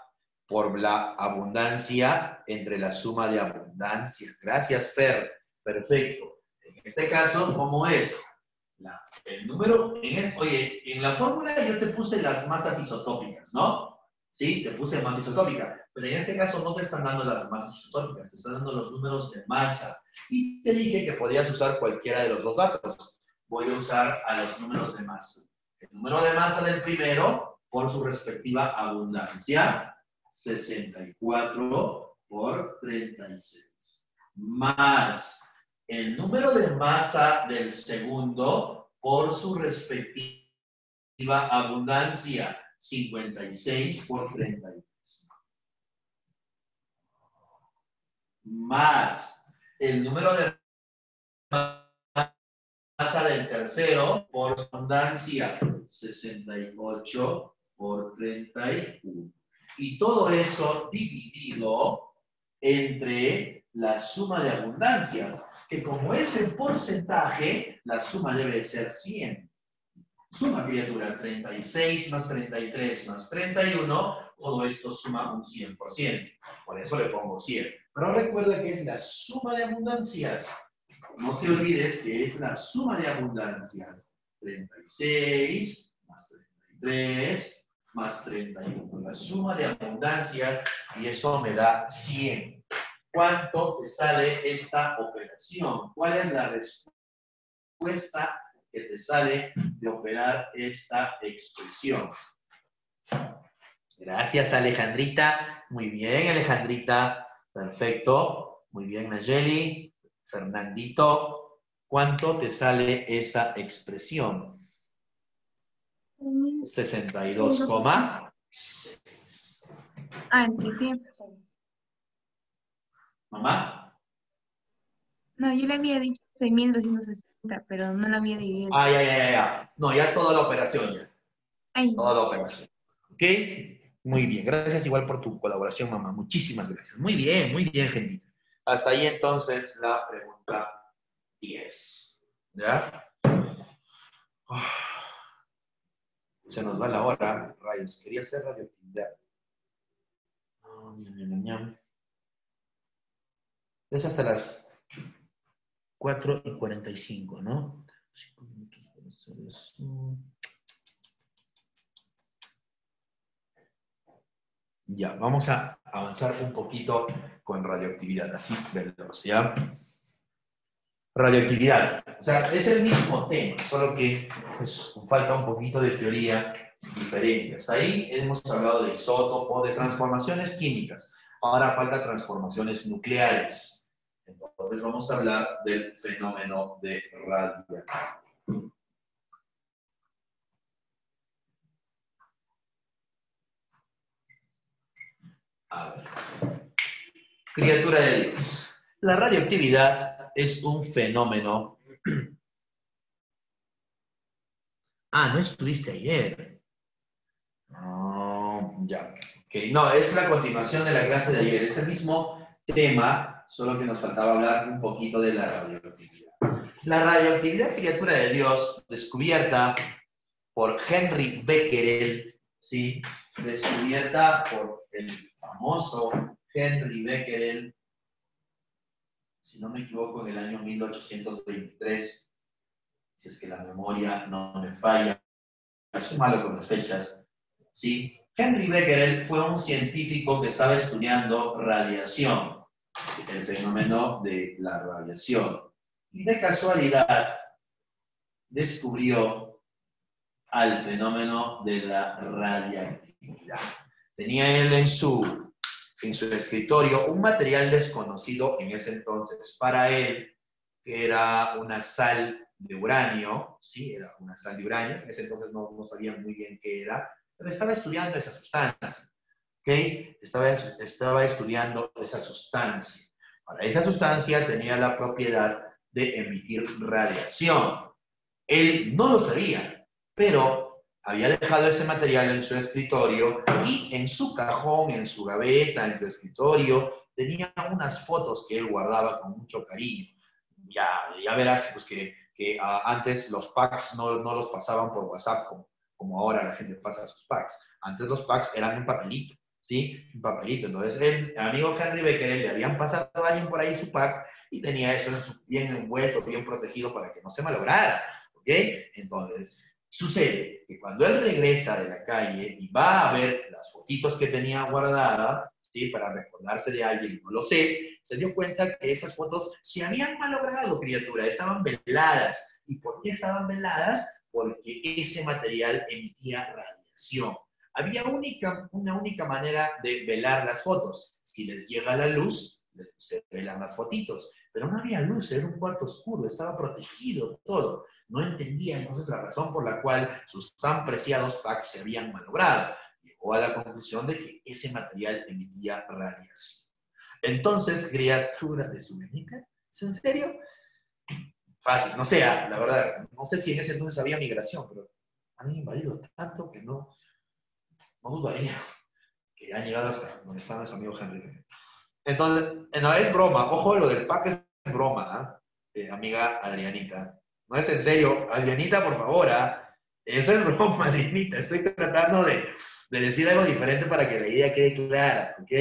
por la abundancia entre la suma de abundancias. Gracias, Fer. Perfecto. En este caso, ¿cómo es? El número, oye, en la fórmula yo te puse las masas isotópicas, ¿no? Sí, te puse masa isotópica. Pero en este caso no te están dando las masas isotópicas, te están dando los números de masa. Y te dije que podías usar cualquiera de los dos datos. Voy a usar a los números de masa. El número de masa del primero por su respectiva abundancia, 64 por 36. Más el número de masa del segundo por su respectiva abundancia, 56 por 33. Más el número de masa del tercero por su abundancia, 68 por 31. Y todo eso dividido entre la suma de abundancias, que como es en porcentaje, la suma debe ser 100. Suma, criatura, 36 más 33 más 31, todo esto suma un 100%. Por eso le pongo 100. Pero recuerda que es la suma de abundancias. No te olvides que es la suma de abundancias. 36 más 33 más 31. La suma de abundancias y eso me da 100. ¿Cuánto te sale esta operación? ¿Cuál es la respuesta que te sale de operar esta expresión? Gracias, Alejandrita. Muy bien, Alejandrita. Perfecto. Muy bien, Nayeli. Fernandito, ¿cuánto te sale esa expresión? 62,6. Entre 100. ¿Mamá? No, yo le había dicho 6.260, pero no lo había dividido. Ya. No, ya toda la operación ya. Ay. Toda la operación. ¿Ok? Muy bien. Gracias igual por tu colaboración, mamá. Muchísimas gracias. Muy bien, gentita. Hasta ahí entonces la pregunta 10. ¿Ya? Se nos va la hora, rayos. Quería hacer radioactividad. Es hasta las 4:45, ¿no? 5 minutos para hacer eso. Ya, vamos a avanzar un poquito con radioactividad, así veloz, ¿ya? Radioactividad. O sea, es el mismo tema, solo que pues, falta un poquito de teoría diferente. Hasta ahí hemos hablado de isótopos, de transformaciones químicas. Ahora falta transformaciones nucleares. Entonces vamos a hablar del fenómeno de radiación. A ver. Criatura de Dios. La radioactividad es un fenómeno. ¿No estuviste ayer? No, ya. Okay. No, es la continuación de la clase de ayer. Es el mismo tema, solo que nos faltaba hablar un poquito de la radioactividad. La radioactividad, criatura de Dios, descubierta por Henry Becquerel, ¿sí? Descubierta por el famoso Henry Becquerel, si no me equivoco, en el año 1823, si es que la memoria no me falla, soy malo con las fechas, ¿sí? Henry Becquerel fue un científico que estaba estudiando radiación, el fenómeno de la radiación, y de casualidad descubrió al fenómeno de la radiactividad. Tenía él en su escritorio un material desconocido en ese entonces para él, que era una sal de uranio, sí, era una sal de uranio, en ese entonces no sabían muy bien qué era, pero estaba estudiando esa sustancia, ¿ok? Estaba estudiando esa sustancia. Ahora, esa sustancia tenía la propiedad de emitir radiación. Él no lo sabía, pero había dejado ese material en su escritorio y en su cajón, en su gaveta, en su escritorio, tenía unas fotos que él guardaba con mucho cariño. Ya verás pues, que antes los packs no los pasaban por WhatsApp como ahora la gente pasa sus packs. Antes los packs eran en papelito, ¿sí? En papelito. Entonces, el amigo Henry Becquerel le habían pasado a alguien por ahí su pack y tenía eso bien envuelto, bien protegido para que no se malograra, ¿ok? Entonces, sucede que cuando él regresa de la calle y va a ver las fotitos que tenía guardadas, ¿sí? Para recordarse de alguien, no lo sé, se dio cuenta que esas fotos se habían malogrado, criatura, estaban veladas. ¿Y por qué estaban veladas? Porque ese material emitía radiación. Había una única manera de velar las fotos. Si les llega la luz, se velan las fotitos. Pero no había luz, era un cuarto oscuro, estaba protegido todo. No entendía entonces la razón por la cual sus tan preciados packs se habían malogrado. Llegó a la conclusión de que ese material emitía radiación. Entonces, criatura de su bendita, ¿es en serio? Fácil, no sé, la verdad, no sé si en ese entonces había migración, pero han invadido tanto que no dudaría que han llegado hasta donde está nuestro amigo Henry. Entonces, no es broma, ojo, lo del pack es broma, amiga Adrianita. No es en serio, Adrianita, por favor, eso es broma, Adrianita. Estoy tratando de decir algo diferente para que la idea quede clara, ¿ok?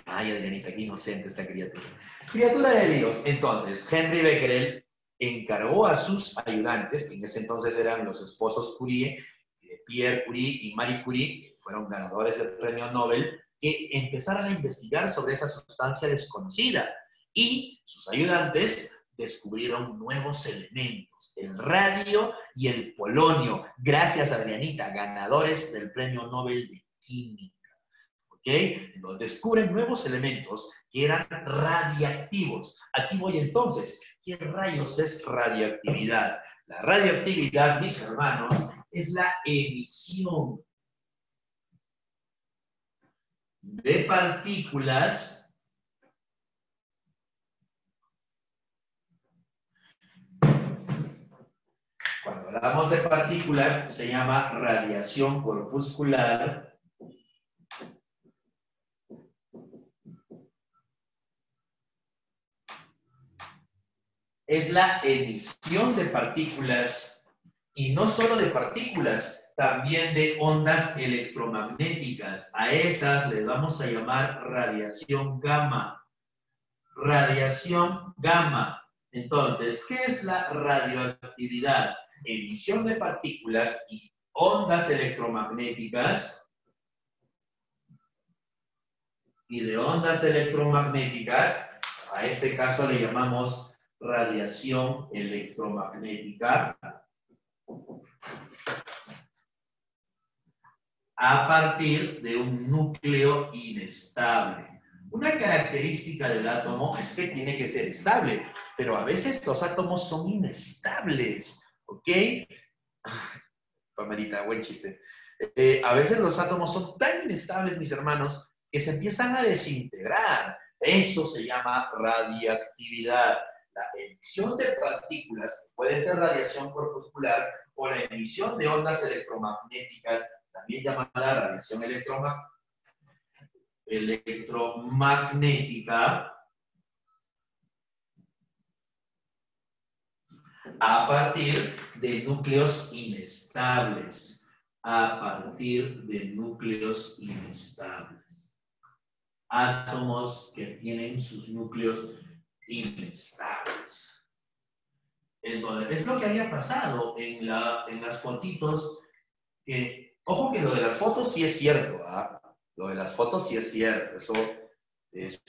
Ay, Adrianita, qué inocente esta criatura. Criatura de Dios. Entonces, Henry Becquerel encargó a sus ayudantes, que en ese entonces eran los esposos Curie, Pierre Curie y Marie Curie, que fueron ganadores del premio Nobel, que empezaran a investigar sobre esa sustancia desconocida. Y sus ayudantes descubrieron nuevos elementos, el radio y el polonio. Gracias, Adrianita, ganadores del premio Nobel de Química. Entonces descubren nuevos elementos que eran radiactivos. Aquí voy entonces. ¿Qué rayos es radiactividad? La radioactividad, mis hermanos, es la emisión de partículas Cuando hablamos de partículas, se llama radiación corpuscular. Es la emisión de partículas, y no solo de partículas, también de ondas electromagnéticas. A esas les vamos a llamar radiación gamma. Radiación gamma. Entonces, ¿qué es la radioactividad? Emisión de partículas y ondas electromagnéticas. Y de ondas electromagnéticas, a este caso le llamamos radiación electromagnética, a partir de un núcleo inestable. Una característica del átomo es que tiene que ser estable, pero a veces los átomos son inestables, ¿ok? Pamerita, buen chiste. A veces los átomos son tan inestables, mis hermanos, que se empiezan a desintegrar. Eso se llama radiactividad. La emisión de partículas puede ser radiación corpuscular o la emisión de ondas electromagnéticas, también llamada radiación electromagnética, A partir de núcleos inestables. A partir de núcleos inestables. Átomos que tienen sus núcleos inestables. Entonces, es lo que había pasado en las fotitos. Ojo que lo de las fotos sí es cierto, ¿ah? Lo de las fotos sí es cierto. Eso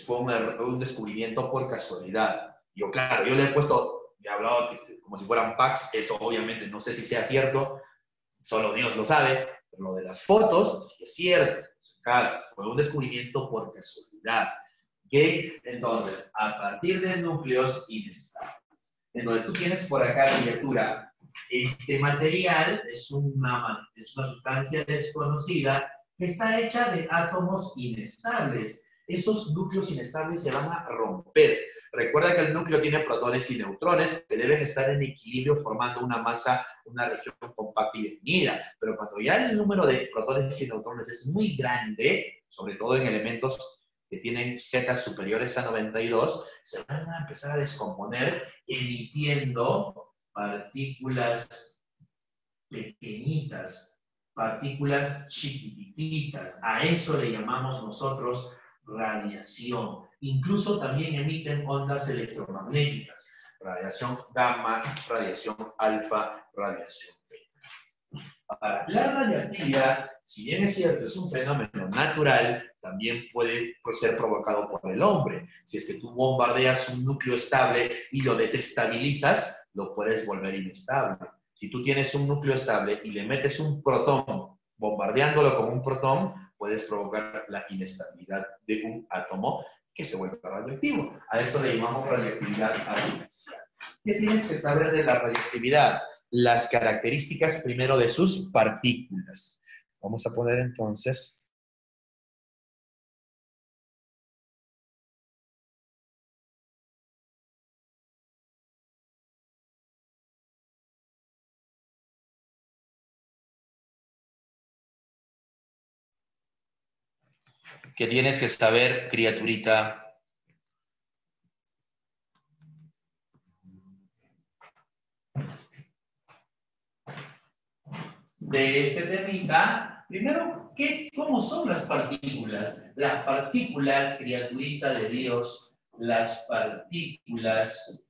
fue un descubrimiento por casualidad. Yo, claro, yo le he puesto, le he hablado como si fueran packs, eso obviamente no sé si sea cierto, solo Dios lo sabe, pero lo de las fotos sí es cierto. En su caso, fue un descubrimiento por casualidad. ¿Ok? Entonces, a partir de núcleos inestables. Entonces, tú tienes por acá, criatura, este material es una sustancia desconocida que está hecha de átomos inestables. Esos núcleos inestables se van a romper. Recuerda que el núcleo tiene protones y neutrones que deben estar en equilibrio formando una masa, una región compacta y definida. Pero cuando ya el número de protones y neutrones es muy grande, sobre todo en elementos que tienen Z superiores a 92, se van a empezar a descomponer emitiendo partículas pequeñitas, partículas chiquititas. A eso le llamamos nosotros radiación. Incluso también emiten ondas electromagnéticas. Radiación gamma, radiación alfa, radiación beta. Ahora, la radiactividad, si bien es cierto, es un fenómeno natural, también puede ser provocado por el hombre. Si es que tú bombardeas un núcleo estable y lo desestabilizas, lo puedes volver inestable. Si tú tienes un núcleo estable y le metes un protón, bombardeándolo con un protón, puedes provocar la inestabilidad de un átomo que se vuelve radioactivo. A eso le llamamos radioactividad artificial. ¿Qué tienes que saber de la radioactividad? Las características primero de sus partículas. Vamos a poner entonces... ¿Qué tienes que saber, criaturita? De este temita, primero, ¿cómo son las partículas? Las partículas, criaturita de Dios, las partículas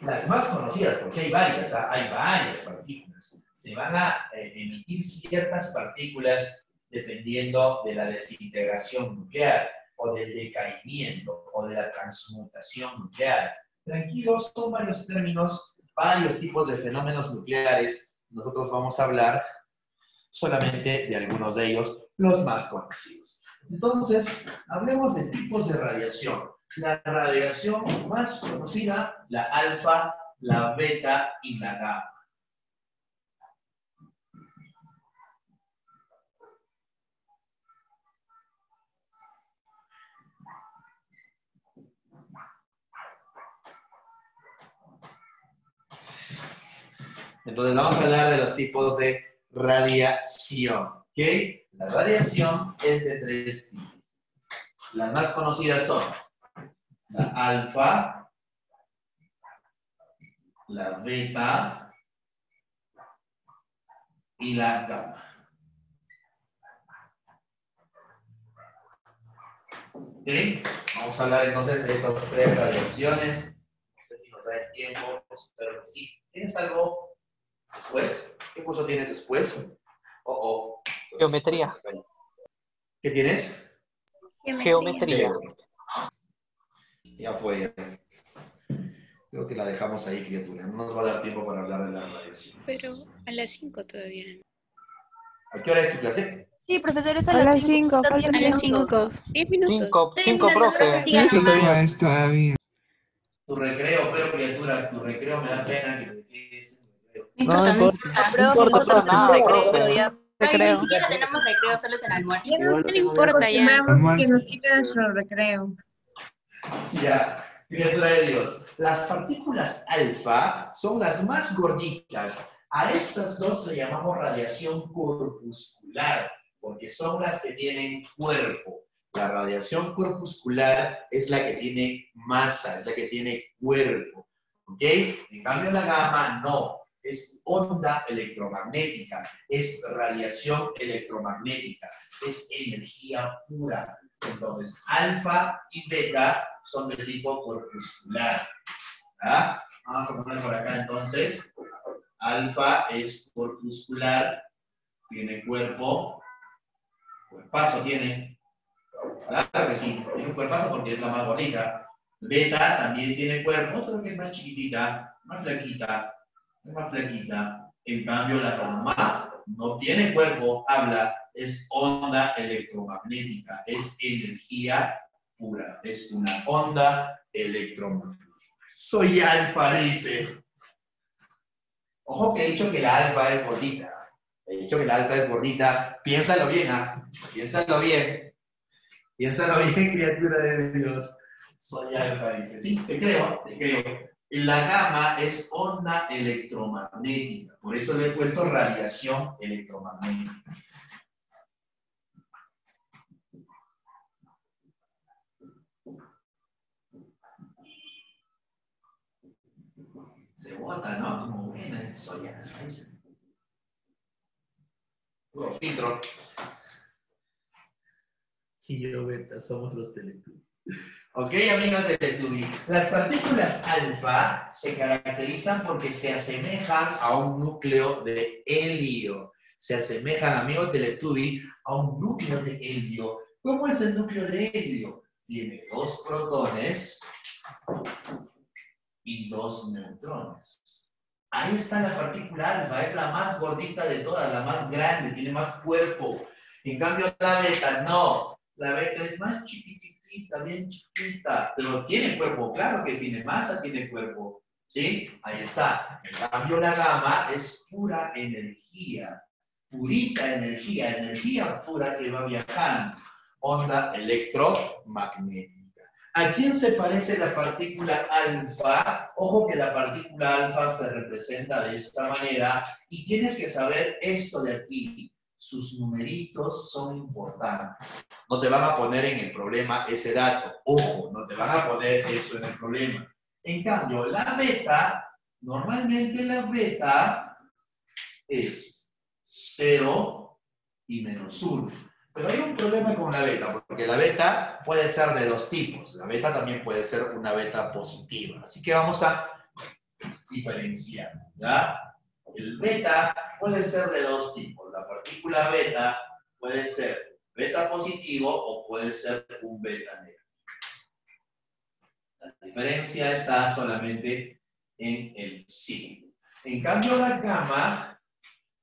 las más conocidas, porque hay varias partículas. Se van a emitir ciertas partículas dependiendo de la desintegración nuclear, o del decaimiento, o de la transmutación nuclear. Tranquilos, son varios términos, varios tipos de fenómenos nucleares. Nosotros vamos a hablar solamente de algunos de ellos, los más conocidos. Entonces, hablemos de tipos de radiación. La radiación más conocida, la alfa, la beta y la gamma. Entonces vamos a hablar de los tipos de radiación. ¿Ok? La radiación es de tres tipos. Las más conocidas son la alfa, la beta y la gamma. ¿Ok? Vamos a hablar entonces de esas tres radiaciones. No sé si nos da el tiempo, espero que sí. ¿Tienes algo después? ¿Qué curso tienes después? Geometría. ¿Qué tienes? Geometría. Ya fue. Creo que la dejamos ahí, criatura. No nos va a dar tiempo para hablar de la radiación. Pero a las 5 todavía. ¿A qué hora es tu clase? Sí, profesor, es A las 5, faltan faltan 10 10 minutos. 10 minutos. 5, profe. Todavía. Tu recreo, pero criatura, tu recreo me da pena que te quedes en No importa. No importa nada, profe. Ay, ni siquiera tenemos recreo, solo es el almuerzo. No le importa ya. Acostumbramos que nos quiten nuestro recreo. Ya, criatura de Dios. Las partículas alfa son las más gorditas. A estas dos le llamamos radiación corpuscular, porque son las que tienen cuerpo. La radiación corpuscular es la que tiene masa, es la que tiene cuerpo. ¿Ok? En cambio la gamma no. Es onda electromagnética, es radiación electromagnética, es energía pura. Entonces, alfa y beta son del tipo corpuscular. ¿Ah? Vamos a poner por acá entonces. Alfa es corpuscular, tiene cuerpo, cuerpazo tiene. Claro que sí, tiene un cuerpazo porque es la más bonita. Beta también tiene cuerpo, solo que es más chiquitita, más flaquita. Más flaquita. En cambio, la gamma no tiene cuerpo, habla, es onda electromagnética, es energía pura, es una onda electromagnética. Soy alfa, dice. Ojo que he dicho que la alfa es gordita. He dicho que la alfa es gordita. Piénsalo bien, ¿ah? Piénsalo bien. Piénsalo bien, criatura de Dios. Soy alfa, dice. Sí, te creo, te creo. La gamma es onda electromagnética, por eso le he puesto radiación electromagnética. Se bota, ¿no? Como buena, soy alfa. Puro filtro. Y yo, beta, somos los Teletubbies. Ok, amigos de Teletubbies. Las partículas alfa se caracterizan porque se asemejan a un núcleo de helio. Se asemejan, amigos de Teletubbies, a un núcleo de helio. ¿Cómo es el núcleo de helio? Tiene 2 protones y 2 neutrones. Ahí está la partícula alfa, es la más gordita de todas, la más grande, tiene más cuerpo. En cambio, la beta no. La beta es más chiquitita, bien chiquita, pero tiene cuerpo, claro que tiene masa, tiene cuerpo, ¿sí? Ahí está. En cambio, la gamma es pura energía, purita energía, energía pura que va viajando, onda electromagnética. ¿A quién se parece la partícula alfa? Ojo que la partícula alfa se representa de esta manera y tienes que saber esto de aquí. Sus numeritos son importantes. No te van a poner en el problema ese dato. Ojo, no te van a poner eso en el problema. En cambio, la beta, normalmente la beta es 0 y menos 1. Pero hay un problema con la beta, porque la beta puede ser de 2 tipos. La beta también puede ser una beta positiva. Así que vamos a diferenciar, ¿ya? El beta puede ser de 2 tipos. La partícula beta puede ser beta positivo o puede ser un beta negativo. La diferencia está solamente en el signo. En cambio, la gamma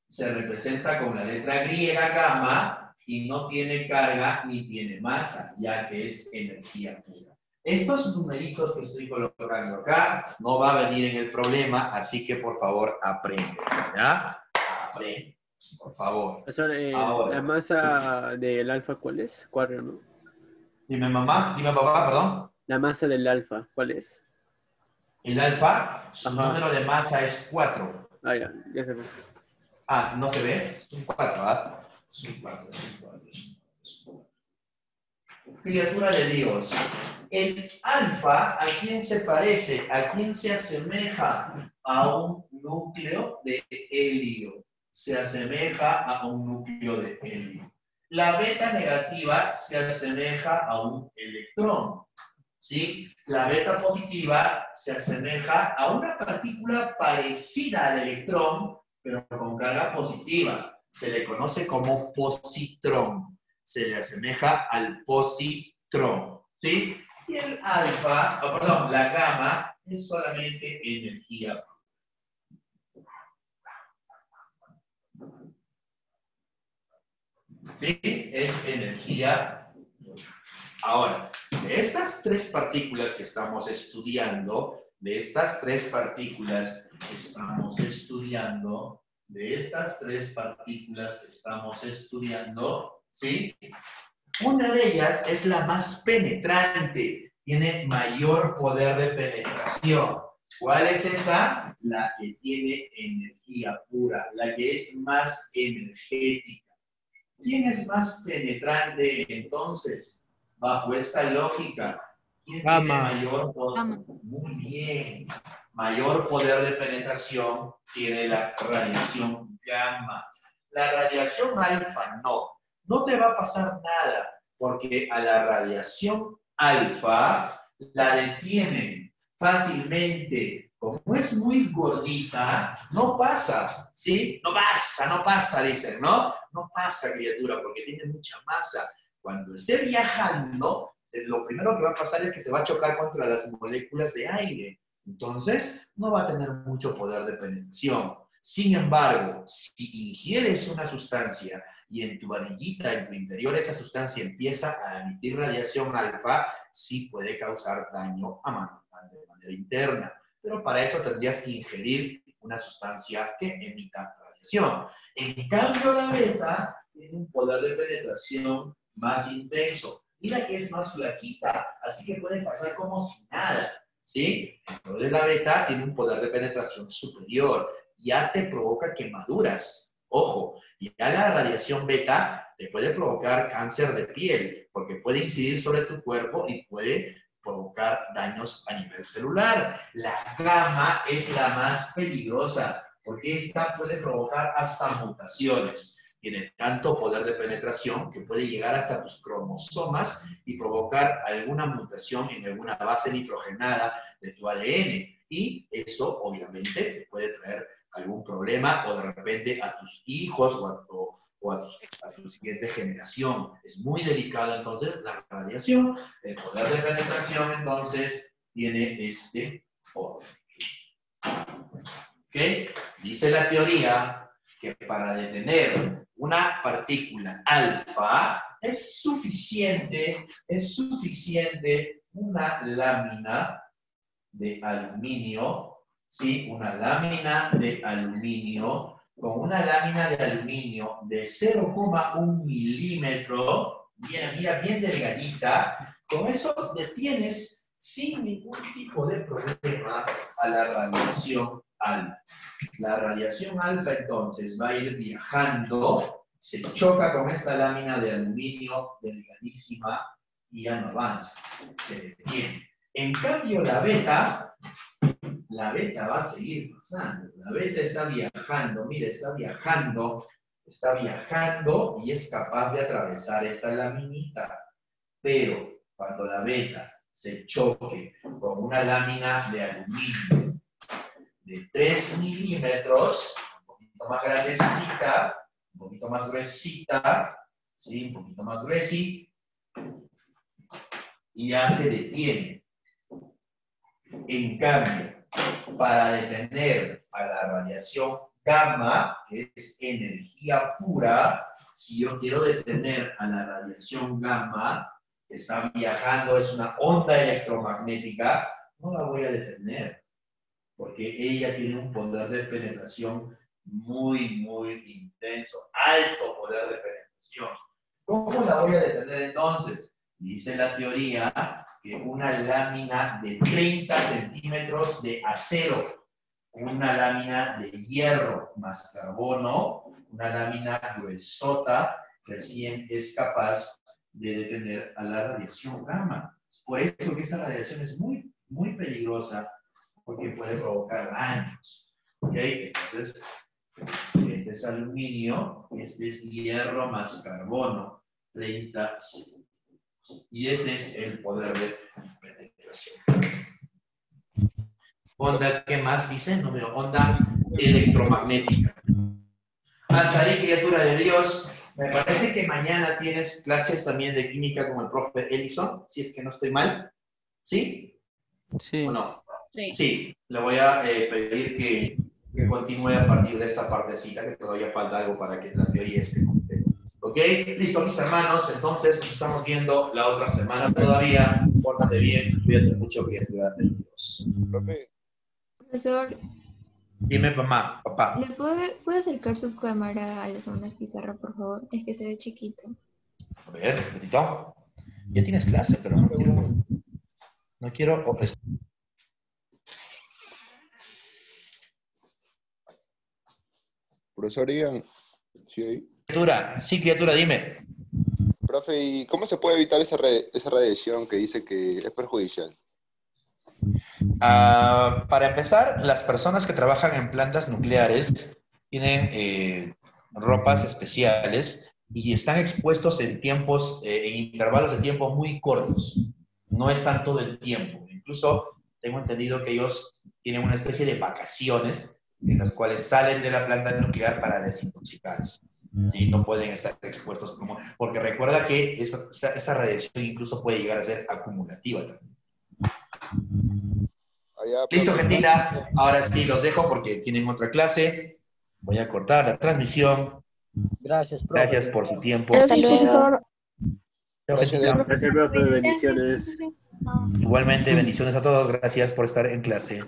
se representa con la letra griega gamma y no tiene carga ni tiene masa, ya que es energía pura. Estos numeritos que estoy colocando acá no va a venir en el problema, así que por favor aprende, ¿ya? Aprende, por favor. Ahora, ¿la masa del alfa cuál es? 4, ¿no? Dime mamá, dime papá, perdón. La masa del alfa, ¿cuál es? El alfa, su número de masa es 4. Ah, ya se ve. Ah, ¿no se ve? Son 4, ¿ah? Son 4, son 4, son 4. Criatura de Dios. El alfa, ¿a quién se parece? ¿A quién se asemeja? A un núcleo de helio. Se asemeja a un núcleo de helio. La beta negativa se asemeja a un electrón. ¿Sí? La beta positiva se asemeja a una partícula parecida al electrón, pero con carga positiva. Se le conoce como positrón. Se le asemeja al positrón. ¿Sí? Y el alfa, la gamma, es solamente energía. ¿Sí? Es energía. Ahora, de estas 3 partículas que estamos estudiando, ¿sí? Una de ellas es la más penetrante, tiene mayor poder de penetración. ¿Cuál es esa? La que tiene energía pura, la que es más energética. ¿Quién es más penetrante entonces? bajo esta lógica, ¿quién Gamma. tiene mayor poder? Gamma. Muy bien. Mayor poder de penetración tiene la radiación gamma. La radiación alfa no. No te va a pasar nada, porque a la radiación alfa la detienen fácilmente. Como es muy gordita, no pasa, ¿sí? No pasa, dicen, ¿no? No pasa, criatura, porque tiene mucha masa. Cuando esté viajando, lo primero que va a pasar es que se va a chocar contra las moléculas de aire. Entonces, no va a tener mucho poder de penetración. Sin embargo, si ingieres una sustancia y en tu varillita, en tu interior, esa sustancia empieza a emitir radiación alfa, sí puede causar daño de manera interna. Pero para eso tendrías que ingerir una sustancia que emita radiación. En cambio, la beta tiene un poder de penetración más intenso. Mira que es más flaquita, así que puede pasar como si nada, ¿sí? Entonces la beta tiene un poder de penetración superior. Ya te provoca quemaduras. Ojo, ya la radiación beta te puede provocar cáncer de piel, porque puede incidir sobre tu cuerpo y puede provocar daños a nivel celular. La gamma es la más peligrosa, porque esta puede provocar hasta mutaciones. Tiene tanto poder de penetración que puede llegar hasta tus cromosomas y provocar alguna mutación en alguna base nitrogenada de tu ADN. Y eso, obviamente, te puede traer algún problema o de repente a tus hijos o a tu siguiente generación. Es muy delicada, entonces, la radiación. El poder de penetración, entonces, tiene este orden. ¿Ok? Dice la teoría que para detener una partícula alfa es suficiente una lámina de aluminio, ¿sí? Una lámina de aluminio, con una lámina de aluminio de 0,1 milímetro, mira, bien delgadita, con eso detienes sin ningún tipo de problema a la radiación alfa. La radiación alfa entonces va a ir viajando, se choca con esta lámina de aluminio delgadísima y ya no avanza, se detiene. En cambio la beta va a seguir pasando. La beta está viajando, mira, está viajando y es capaz de atravesar esta laminita. Pero cuando la beta se choque con una lámina de aluminio de 3 milímetros, un poquito más grandecita, un poquito más gruesita, ¿sí? Un poquito más gruesita, y ya se detiene. En cambio, para detener a la radiación gamma, que es energía pura, si yo quiero detener a la radiación gamma, que está viajando, es una onda electromagnética, no la voy a detener, porque ella tiene un poder de penetración muy, muy intenso, alto poder de penetración. ¿Cómo la voy a detener entonces? Dice la teoría que una lámina de 30 centímetros de acero, una lámina de hierro más carbono, una lámina gruesota, recién es capaz de detener a la radiación gamma. Por eso que esta radiación es muy, muy peligrosa, porque puede provocar daños. ¿Ok? Entonces, este es aluminio, este es hierro más carbono, 30 centímetros. Y ese es el poder de penetración. Onda, ¿qué más dice? Número, onda electromagnética. Hasta ahí, criatura de Dios. Me parece que mañana tienes clases también de química con el profe Ellison, si es que no estoy mal. ¿Sí? Sí. ¿O no? Sí. Sí, le voy a pedir que continúe a partir de esta partecita, que todavía falta algo para que la teoría esté completa. ¿Ok? Listo, mis hermanos. Entonces, nos estamos viendo la otra semana todavía. Pórtate bien, cuídate mucho, criatura de Dios. Profesor, Dime, papá. ¿le puede acercar su cámara a la segunda pizarra, por favor? Es que se ve chiquito. A ver, Betito. Ya tienes clase, pero no quiero... Profesor Ian, ¿sí ahí? Criatura, sí, criatura, dime. Profe, ¿y cómo se puede evitar esa radiación que dice que es perjudicial? Para empezar, las personas que trabajan en plantas nucleares tienen ropas especiales y están expuestos en tiempos, en intervalos de tiempo muy cortos. No están todo el tiempo. Incluso tengo entendido que ellos tienen una especie de vacaciones en las cuales salen de la planta nuclear para desintoxicarse. ¿Sí? No pueden estar expuestos porque recuerda que esa radiación incluso puede llegar a ser acumulativa también. Listo, gentita. Ahora sí los dejo porque tienen otra clase. Voy a cortar la transmisión. Gracias, profe. Gracias por su tiempo. Hasta luego. Chao, gentita. Gracias, profe. Bendiciones. Igualmente, bendiciones a todos. Gracias por estar en clase.